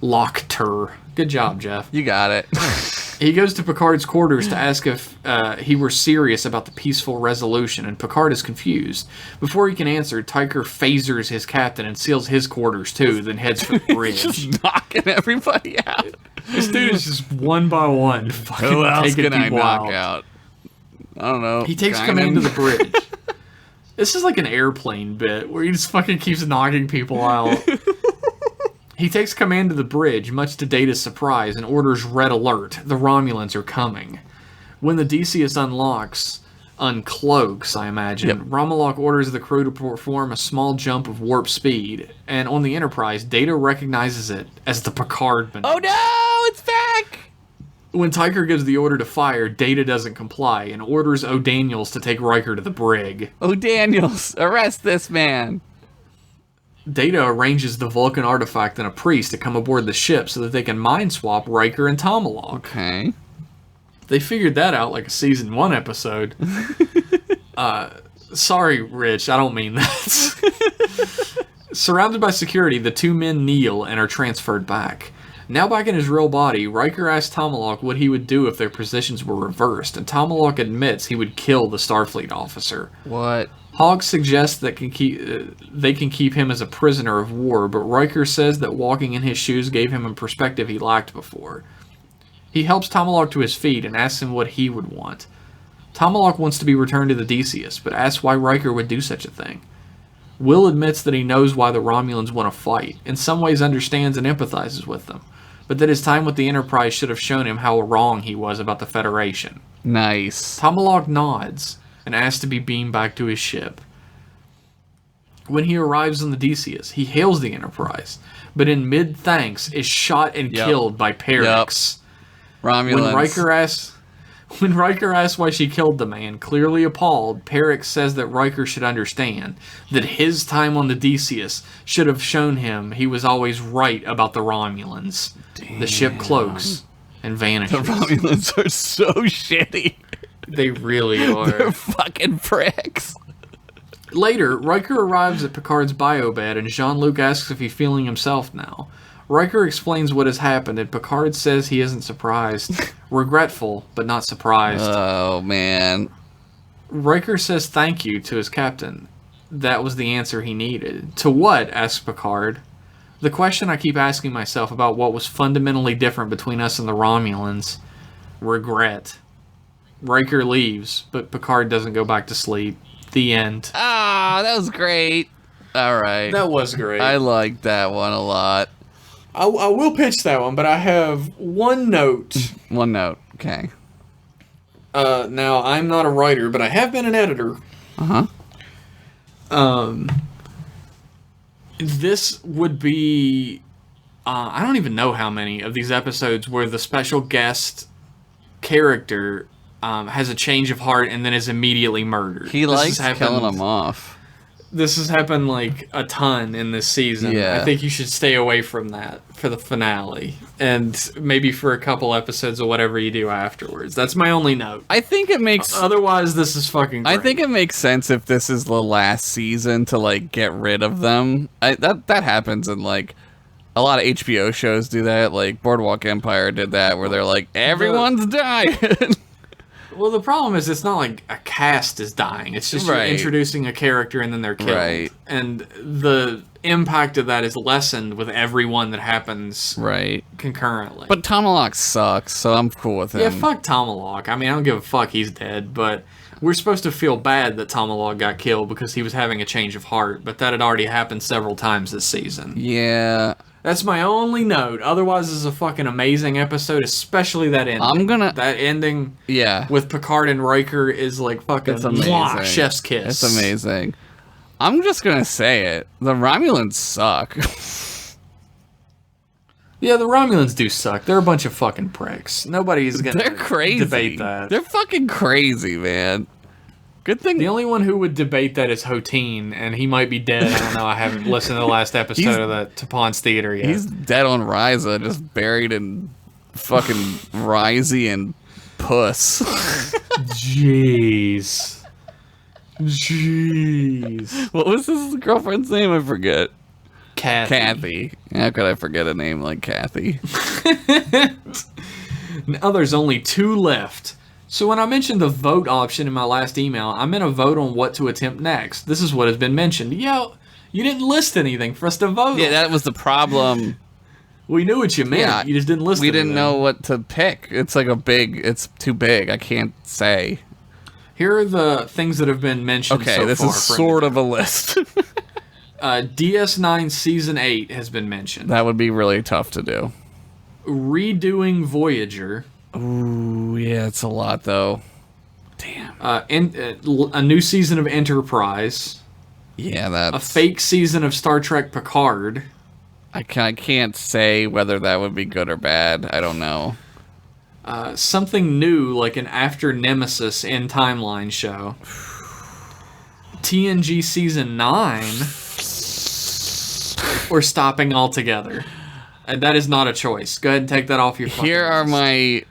Lockter. Good job, Jeff. You got it. He goes to Picard's quarters to ask if he were serious about the peaceful resolution, and Picard is confused. Before he can answer, Tyker phasers his captain and seals his quarters too, then heads for the bridge. Just knocking everybody out. This dude is just one by one fucking Who else taking can I people knock out? I don't know. He takes Guinan? command of the bridge. This is like an airplane bit where he just fucking keeps knocking people out. He takes command of the bridge, much to Data's surprise, and orders Red Alert. The Romulans are coming. When the Decius uncloaks, I imagine, Yep. Romalok orders the crew to perform a small jump of warp speed, and on the Enterprise, Data recognizes it as the Picard maneuver. Oh no! It's back! When Tyker gives the order to fire, Data doesn't comply and orders O'Daniels to take Riker to the brig. Oh, Daniels, arrest this man. Data arranges the Vulcan artifact and a priest to come aboard the ship so that they can mind swap Riker and Tomalak. Okay. They figured that out like a season 1 episode. Sorry, Rich, I don't mean that. Surrounded by security, the two men kneel and are transferred back. Now back in his real body, Riker asks Tomalak what he would do if their positions were reversed, and Tomalak admits he would kill the Starfleet officer. What? Hogg suggests that they can keep him as a prisoner of war, but Riker says that walking in his shoes gave him a perspective he lacked before. He helps Tomalak to his feet and asks him what he would want. Tomalak wants to be returned to the Decius, but asks why Riker would do such a thing. Will admits that he knows why the Romulans want to fight, in some ways understands and empathizes with them, but that his time with the Enterprise should have shown him how wrong he was about the Federation. Nice. Tomalak nods and asks to be beamed back to his ship. When he arrives on the Decius, he hails the Enterprise, but in mid-thanks is shot and killed by Perix. Romulans. When Riker asks why she killed the man, clearly appalled, Perix says that Riker should understand that his time on the Decius should have shown him he was always right about the Romulans. Damn. The ship cloaks and vanishes. The Romulans are so shitty. They really are. They're fucking pricks. Later, Riker arrives at Picard's biobed, and Jean-Luc asks if he's feeling himself now. Riker explains what has happened, and Picard says he isn't surprised. Regretful, but not surprised. Oh, man. Riker says thank you to his captain. That was the answer he needed. To what? Asks Picard. The question I keep asking myself about what was fundamentally different between us and the Romulans. Regret. Riker leaves, but Picard doesn't go back to sleep. The end. Ah, that was great. All right. That was great. I liked that one a lot. I will pitch that one, but I have one note. One note. Okay. Now, I'm not a writer, but I have been an editor. Uh-huh. This would be... I don't even know how many of these episodes where the special guest character has a change of heart and then is immediately murdered. He likes killing them off. This has happened like a ton in this season. Yeah. I think you should stay away from that for the finale. And maybe for a couple episodes or whatever you do afterwards. That's my only note. I think it makes... Otherwise, this is fucking great. I think it makes sense if this is the last season to, like, get rid of them. That happens in, like... A lot of HBO shows do that. Like, Boardwalk Empire did that, where they're like, everyone's dying. Well, the problem is it's not like a cast is dying. It's just you're introducing a character and then they're killed. Right. And the impact of that is lessened with every one that happens concurrently. But Tomalak sucks, so I'm cool with him. Yeah, fuck Tomalak. I mean, I don't give a fuck he's dead, but we're supposed to feel bad that Tomalak got killed because he was having a change of heart, but that had already happened several times this season. Yeah. That's my only note. Otherwise, this is a fucking amazing episode, especially that ending. That ending with Picard and Riker is like fucking mwah, chef's kiss. It's amazing. I'm just gonna say it. The Romulans suck. Yeah, the Romulans do suck. They're a bunch of fucking pricks. Nobody's gonna debate that. They're fucking crazy, man. Good thing. The only one who would debate that is Hotine, and he might be dead. I don't know. I haven't listened to the last episode of the Tapon's Theater yet. He's dead on Ryza, just buried in fucking Ryzy and puss. Jeez. What was his girlfriend's name? I forget. Kathy. How could I forget a name like Kathy? Now there's only 2 left. So when I mentioned the vote option in my last email, I meant a vote on what to attempt next. This is what has been mentioned. Yo, you didn't list anything for us to vote on. Yeah, that was the problem. We knew what you meant. Yeah, you just didn't list anything. We didn't know what to pick. It's like it's too big. I can't say. Here are the things that have been mentioned so far. Okay, this is sort of a list. DS9 Season 8 has been mentioned. That would be really tough to do. Redoing Voyager. Ooh, yeah, it's a lot, though. Damn. A new season of Enterprise. Yeah, that's... A fake season of Star Trek Picard. I can't say whether that would be good or bad. I don't know. Something new, like an After Nemesis in Timeline show. TNG Season 9. Or stopping altogether. And that is not a choice. Go ahead and take that off your fucking Here are list. my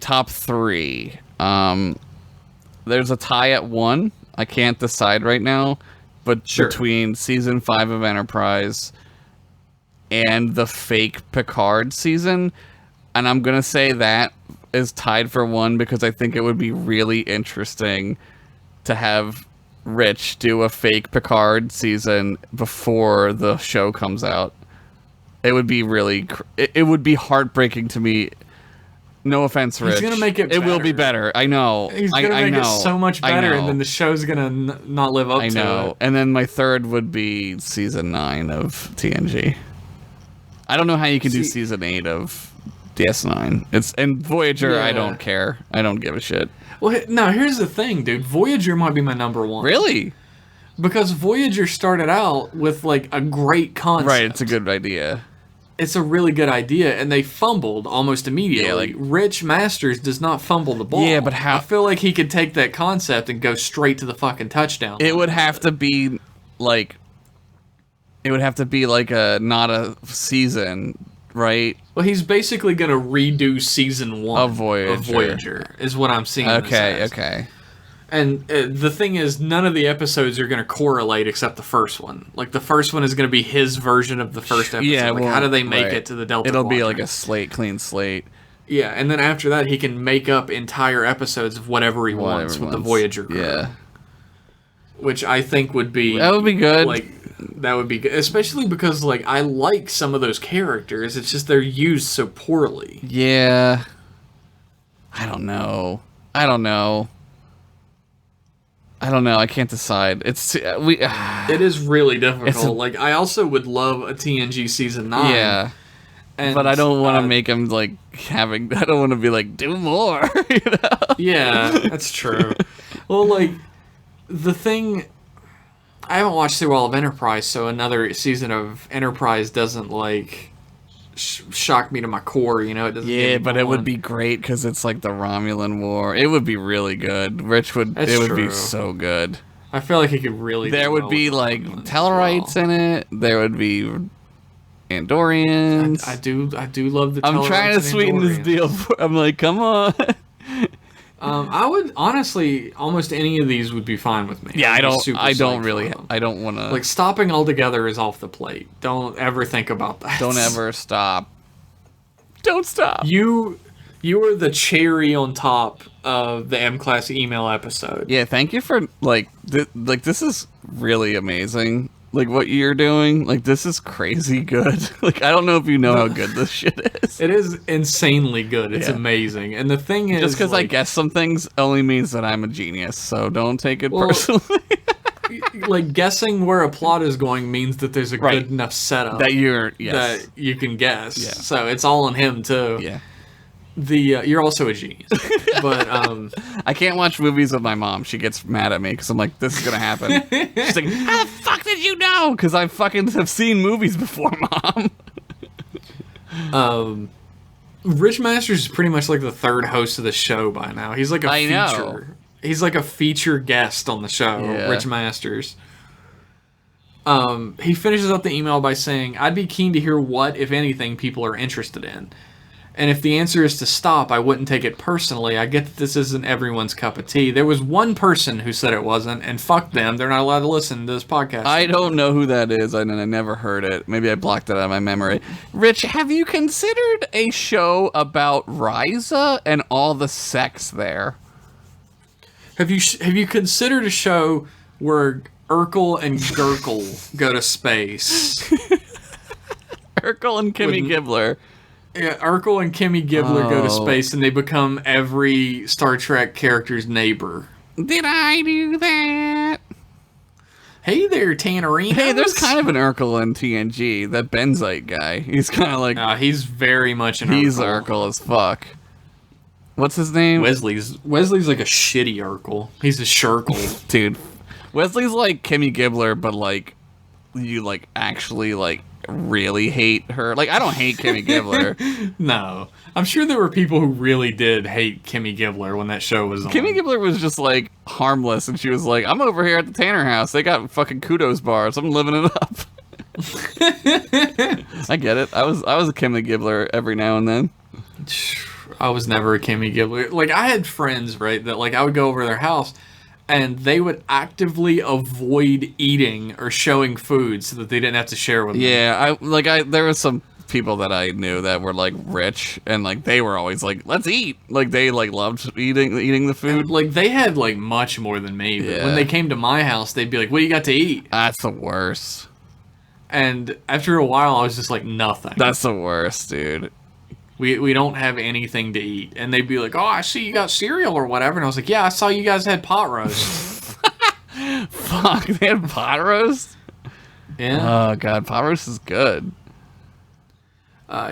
top 3. There's a tie at 1. I can't decide right now. But between Season 5 of Enterprise and the fake Picard season. And I'm going to say that is tied for one because I think it would be really interesting to have Rich do a fake Picard season before the show comes out. It would be really... It would be heartbreaking to me. No offense, Rich. He's going to make it better. It will be better. I know. He's going to make it so much better, and then the show's going to not live up to it. I know. And then my third would be season 9 of TNG. I don't know how you can do season 8 of DS9. And Voyager, I don't care. I don't give a shit. Well, now here's the thing, dude. Voyager might be my number one. Really? Because Voyager started out with like a great concept. Right, it's a good idea. It's a really good idea, and they fumbled almost immediately. Yeah, like, Rich Masters does not fumble the ball. Yeah, but how? I feel like he could take that concept and go straight to the fucking touchdown. It would have to be like. It would have to be like not a season, right? Well, he's basically going to redo season 1 of Voyager, is what I'm seeing. Okay. And the thing is, none of the episodes are going to correlate except the first one. Like, the first one is going to be his version of the first episode. Yeah, like, how do they make it to the Delta It'll Quadrant? be like a clean slate. Yeah, and then after that, he can make up entire episodes of whatever he wants with the Voyager crew. Yeah. Which I think would be... That would be good. Like, that would be good. Especially because, like, I like some of those characters. It's just they're used so poorly. Yeah. I don't know. I can't decide. It is really difficult. Like, I also would love a TNG season 9. Yeah. But I don't want to make him like I don't want to be like, do more. You know? Yeah, that's true. Well, like, the thing, I haven't watched through all of Enterprise, so another season of Enterprise doesn't like shock me to my core, you know. It doesn't. Yeah, but it would be great because it's like the Romulan War. It would be really good. Rich would. It would be so good. I feel like he could really. There would be like Tellarites in it. There would be Andorians. I do love the. I'm trying to sweeten this deal. I'm like, come on. I would honestly, almost any of these would be fine with me. Yeah, I don't want to. Like, stopping altogether is off the plate. Don't ever think about that. Don't ever stop. Don't stop. You were the cherry on top of the M-Class email episode. Yeah, thank you for this is really amazing. Like, what you're doing, like, this is crazy good. Like, I don't know if you know how good this shit is. It is insanely good. It's amazing. And the thing is... Just because I guess some things only means that I'm a genius, so don't take it personally. Like, guessing where a plot is going means that there's a good enough setup that that you can guess. Yeah. So it's all on him, too. Yeah. You're also a genius, but I can't watch movies with my mom. She gets mad at me because I'm like, this is gonna happen. She's like, how the fuck did you know? Because I fucking have seen movies before, Mom. Rich Masters is pretty much like the third host of the show by now. He's like a feature. Know. He's like a feature guest on the show. Yeah. Rich Masters. He finishes up the email by saying, "I'd be keen to hear what, if anything, people are interested in. And if the answer is to stop, I wouldn't take it personally. I get that this isn't everyone's cup of tea. There was one person who said it wasn't, and fuck them. They're not allowed to listen to this podcast." I don't know who that is, and I never heard it. Maybe I blocked it out of my memory. Rich, have you considered a show about Ryza and all the sex there? Have you considered a show where Urkel and Gurkel go to space? Urkel and Kimmy Gibbler. Yeah, Urkel and Kimmy Gibbler go to space, and they become every Star Trek character's neighbor. Did I do that? Hey there, Tannerino. Hey, there's kind of an Urkel in TNG. That Benzite guy. He's kind of like... he's very much an Urkel. He's Urkel as fuck. What's his name? Wesley's like a shitty Urkel. He's a Shirkle. Dude, Wesley's like Kimmy Gibbler, but like, you like actually like... really hate her. Like, I don't hate Kimmy Gibbler. No. I'm sure there were people who really did hate Kimmy Gibbler when that show was on. Kimmy Gibbler was just, like, harmless, and she was like, I'm over here at the Tanner house. They got fucking kudos bars. I'm living it up. I get it. I was a Kimmy Gibbler every now and then. I was never a Kimmy Gibbler. Like, I had friends, right, that, like, I would go over to their house, and they would actively avoid eating or showing food so that they didn't have to share with them. Yeah, there was some people that I knew that were like rich, and like they were always like, let's eat. Like they like loved eating the food. And, like they had like much more than me, but Yeah. when they came to my house, they'd be like, "What do you got to eat?" That's the worst. And after a while, I was just like, "Nothing." That's the worst, dude. We don't have anything to eat. And they'd be like, "Oh, I see you got cereal or whatever." And I was like, "Yeah, I saw you guys had pot roast." Fuck, they had pot roast? Yeah. Oh, God, pot roast is good.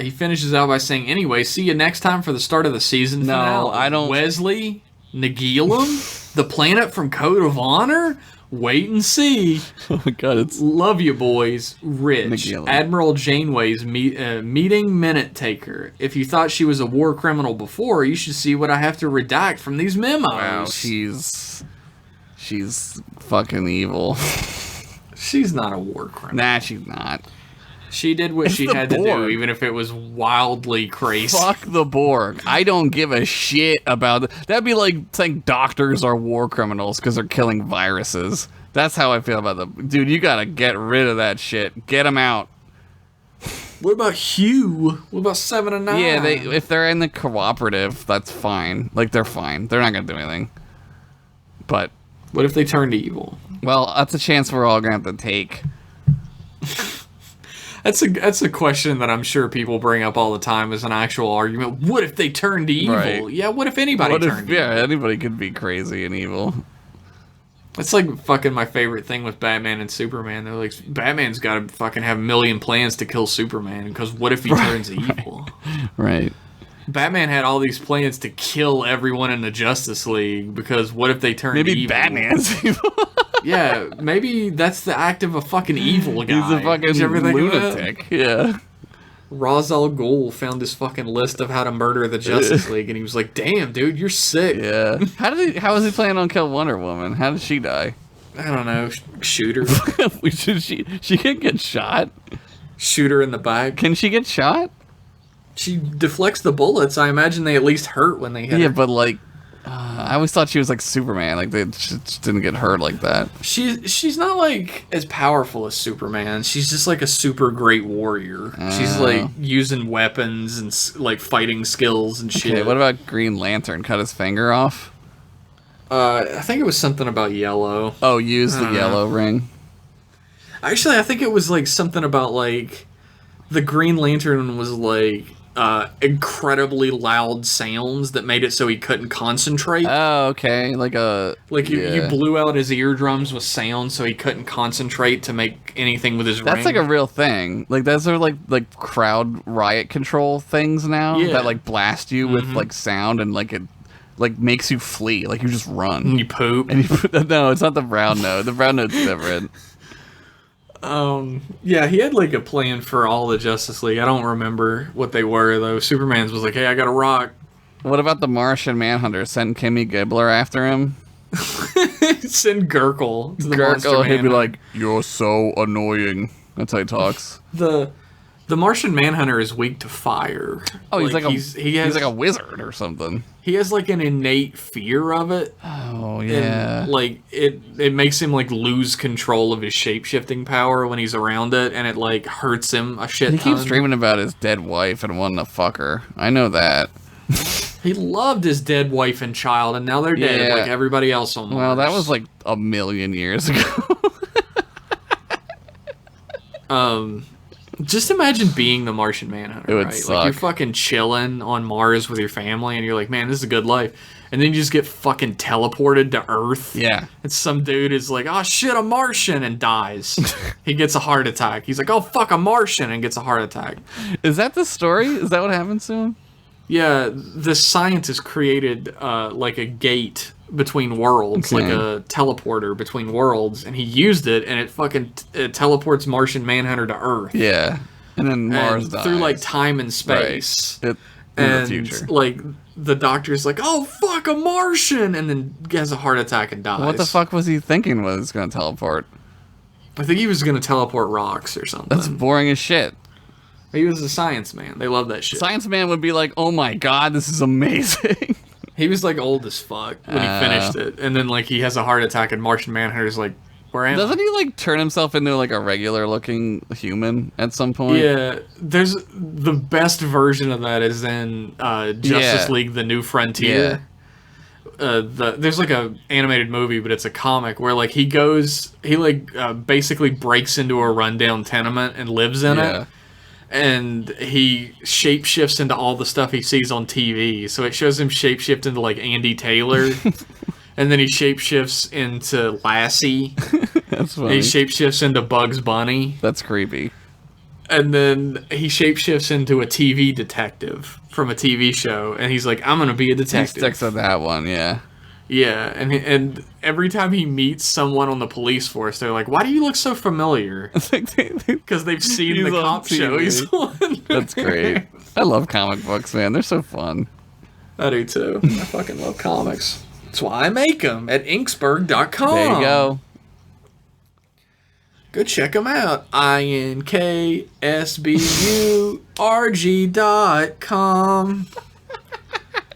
He finishes out by saying, "Anyway, see you next time for the start of the season No, finale." I don't- Wesley, Nagilum, the planet from Code of Honor? Wait and see. Oh, my God, it's... Love you, boys. Rich. Nagilum. Admiral Janeway's meeting minute taker. If you thought she was a war criminal before, you should see what I have to redact from these memos. Wow, she's fucking evil. She's not a war criminal. Nah, she's not. She did what she the had to do, Borg. even if it was wildly crazy. Fuck the Borg. I don't give a shit about... That'd be like saying doctors are war criminals because they're killing viruses. That's how I feel about them. Dude, you gotta get rid of that shit. Get them out. What about Hugh? What about 7 and 9? Yeah, if they're in the cooperative, that's fine. Like, they're fine. They're not gonna do anything. But, What if they turned evil? well, that's a chance we're all gonna have to take. That's a question that I'm sure people bring up all the time as an actual argument. What if they turned evil? Right. Yeah, what if anybody turned evil? Yeah, anybody could be crazy and evil. It's like fucking my favorite thing with Batman and Superman. They're like, Batman's got to fucking have a million plans to kill Superman because what if he turns evil? Right. Batman had all these plans to kill everyone in the Justice League because what if they turned evil? Maybe Batman's evil. Yeah, maybe that's the act of a fucking evil guy. He's a fucking Did you ever think of that? lunatic. Yeah. Ra's al Ghul found this fucking list of how to murder the Justice League, and he was like, "Damn, dude, you're sick." Yeah. How was he planning on killing Wonder Woman? How did she die? I don't know. Shoot her. she can't get shot. Shoot her in the back. Can she get shot? She deflects the bullets. I imagine they at least hurt when they hit Yeah, her. but like, I always thought she was like Superman. Like they just didn't get hurt like that. She's not like as powerful as Superman. She's just like a super great warrior. She's like using weapons and like fighting skills and shit. Okay, what about Green Lantern? Cut his finger off? I think it was something about yellow. Oh, use the yellow ring. Actually, I think it was like something about like the Green Lantern was like incredibly loud sounds that made it so he couldn't concentrate. Oh, okay. Like you blew out his eardrums with sound so he couldn't concentrate to make anything with his ring. That's like a real thing. Like those are like crowd riot control things now that like blast you with like sound and like it like makes you flee. Like you just run. You poop. And no, it's not the brown note. The brown note's different. Yeah, he had like a plan for all the Justice League. I don't remember what they were though. Superman's was like, "Hey, I got a rock." What about the Martian Manhunter? Send Kimmy Gibbler after him? Send Gurkle to the Monster Gurkle, he'd be Manhunter. like, "You're so annoying." That's how he talks. The Martian Manhunter is weak to fire. Oh, he's he's like a wizard or something. He has like an innate fear of it. Oh yeah. And, like it makes him like lose control of his shape-shifting power when he's around it, and it like hurts him a shit He ton. keeps dreaming about his dead wife and wanting to fuck her. I know that. He loved his dead wife and child, and now they're dead Yeah. like everybody else on Mars. Well, that was like 1,000,000 years ago. Just imagine being the Martian Manhunter, It would right? suck. Like you're fucking chilling on Mars with your family, and you're like, "Man, this is a good life." And then you just get fucking teleported to Earth. Yeah. And some dude is like, "Oh shit, a Martian," and dies. He gets a heart attack. He's like, "Oh fuck, a Martian," and gets a heart attack. Is that the story? Is that what happens to him? Yeah, the scientist created like a gate between worlds, Okay. like a teleporter between worlds, and he used it, and it fucking it teleports Martian Manhunter to Earth. Yeah. And then Mars And dies. through like time and space. In And the future. like the doctor's like, "Oh fuck, a Martian," and then has a heart attack and dies. What the fuck was he thinking was going to teleport? I think he was gonna teleport rocks or something. That's boring as shit. He was a science man. They love that shit. Science Man would be like, "Oh my god, this is amazing." He was like old as fuck when he finished it, and then like he has a heart attack, and Martian Manhunter's like, "Where am I?" Doesn't he like turn himself into like a regular looking human at some point? Yeah, there's the best version of that is in Justice League: The New Frontier. There's like a animated movie, but it's a comic where like he basically breaks into a rundown tenement and lives in it, and he shapeshifts into all the stuff he sees on TV. So it shows him shapeshift into like Andy Taylor, and then he shapeshifts into Lassie. That's funny. He shapeshifts into Bugs Bunny. That's creepy. And then he shapeshifts into a TV detective from a TV show, and he's like, "I'm gonna be a detective." He sticks with that one, yeah. Yeah, and every time he meets someone on the police force, they're like, "Why do you look so familiar?" Because they've seen the cop show he's on. That's great. I love comic books, man. They're so fun. I do too. I fucking love comics. That's why I make them at inksburg.com. There you go. Go check them out. INKSBURG.com.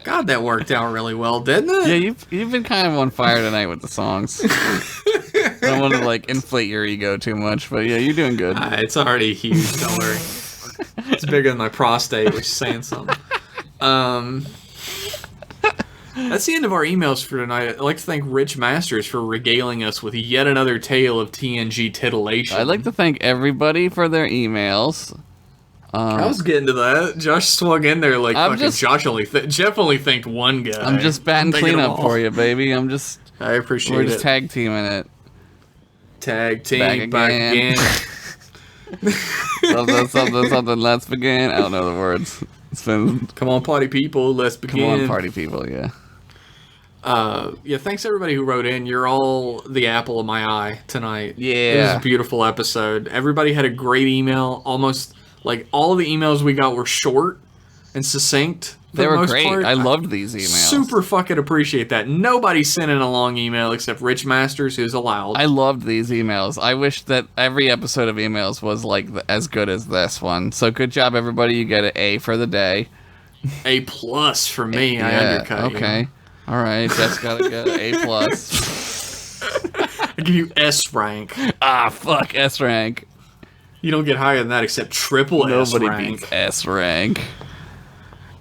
God, that worked out really well, didn't it? Yeah, you've been kind of on fire tonight with the songs. I don't want to like inflate your ego too much, but yeah, you're doing good. It's already huge, don't worry. It's bigger than my prostate, which is saying something. That's the end of our emails for tonight. I'd like to thank Rich Masters for regaling us with yet another tale of TNG titillation. I'd like to thank everybody for their emails. I was getting to that. Josh swung in there like Jeff only thanked one guy. I'm just batting cleanup for you, baby. I appreciate it. We're just tag teaming it. Tag team back again. something. Let's begin. I don't know the words. Come on, party people. Let's begin. Come on, party people. Yeah. Thanks everybody who wrote in. You're all the apple of my eye tonight. Yeah. It was a beautiful episode. Everybody had a great email. Almost like all of the emails we got were short and succinct. They were great. I loved these emails. Super fucking appreciate that. Nobody sent in a long email except Rich Masters, who's allowed. I loved these emails. I wish that every episode of emails was like as good as this one. So good job, everybody. You get an A for the day. A plus for me. I undercut you. Okay. All right. Jeff's got to get A plus. I give you S rank. Ah, fuck S rank. You don't get higher than that except triple S rank. Nobody beats S rank.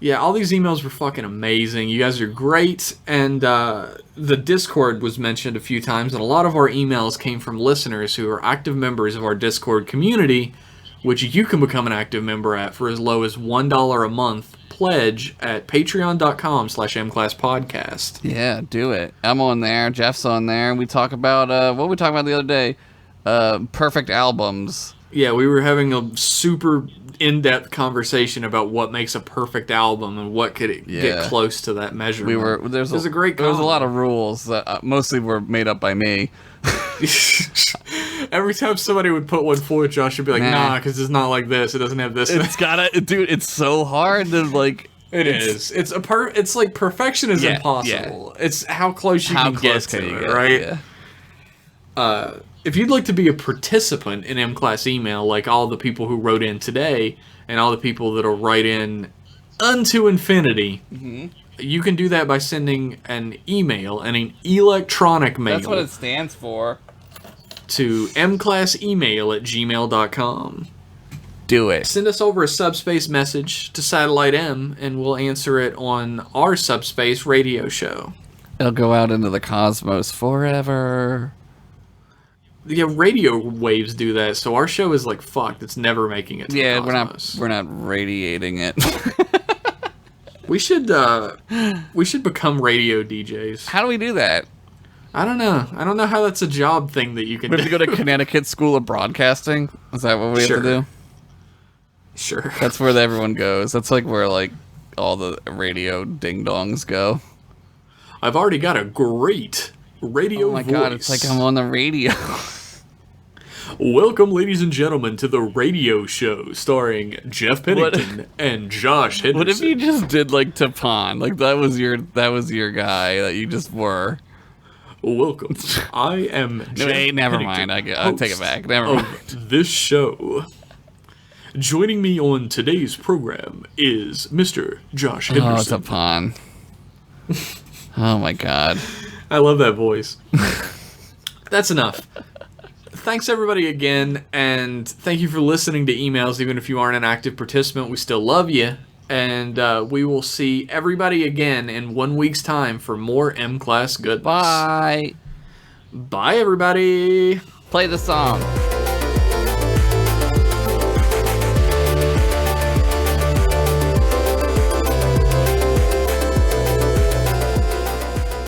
Yeah, all these emails were fucking amazing. You guys are great. And the Discord was mentioned a few times, and a lot of our emails came from listeners who are active members of our Discord community, which you can become an active member at for as low as $1 a month. Pledge at patreon.com/mclasspodcast. Yeah, do it. I'm on there. Jeff's on there. We talk about, what we talked about the other day? Perfect albums. Yeah, we were having a super in-depth conversation about what makes a perfect album and what could get close to that measurement. There was a lot of rules that mostly were made up by me. Every time somebody would put one forward, Josh would be like, nah, because it's not like this. It doesn't have this. It's gotta, dude, it's so hard to like... It's like perfection is impossible. Yeah. It's how close you can get to it, right? Yeah. If you'd like to be a participant in M-Class email, like all the people who wrote in today, and all the people that'll write in unto infinity, you can do that by sending an email and an electronic mail. That's what it stands for. To mclassemail@gmail.com. Do it. Send us over a subspace message to Satellite M, and we'll answer it on our subspace radio show. It'll go out into the cosmos forever. Yeah, radio waves do that, so our show is like fucked. It's never making it to the cosmos. We're not radiating it. We should become radio DJs. How do we do that? I don't know. I don't know how that's a job thing that you can do. We have to go to Connecticut School of Broadcasting? Is that what we have to do? Sure. That's where everyone goes. That's like where like all the radio ding-dongs go. I've already got a great radio voice. Oh my god, it's like I'm on the radio. Welcome, ladies and gentlemen, to the radio show starring Jeff Pennington and Josh Henderson. What if you just did like Tapon? Like that was your guy that you just were. Welcome. I am Jeff never mind. I'll take it back. Never mind. This show. Joining me on today's program is Mr. Josh Henderson. Oh, Tapon. Oh my god. I love that voice. That's enough. Thanks everybody again, and thank you for listening to emails. Even if you aren't an active participant, we still love you. And we will see everybody again in 1 week's time for more M-Class goodness. Bye. Bye, everybody. Play the song.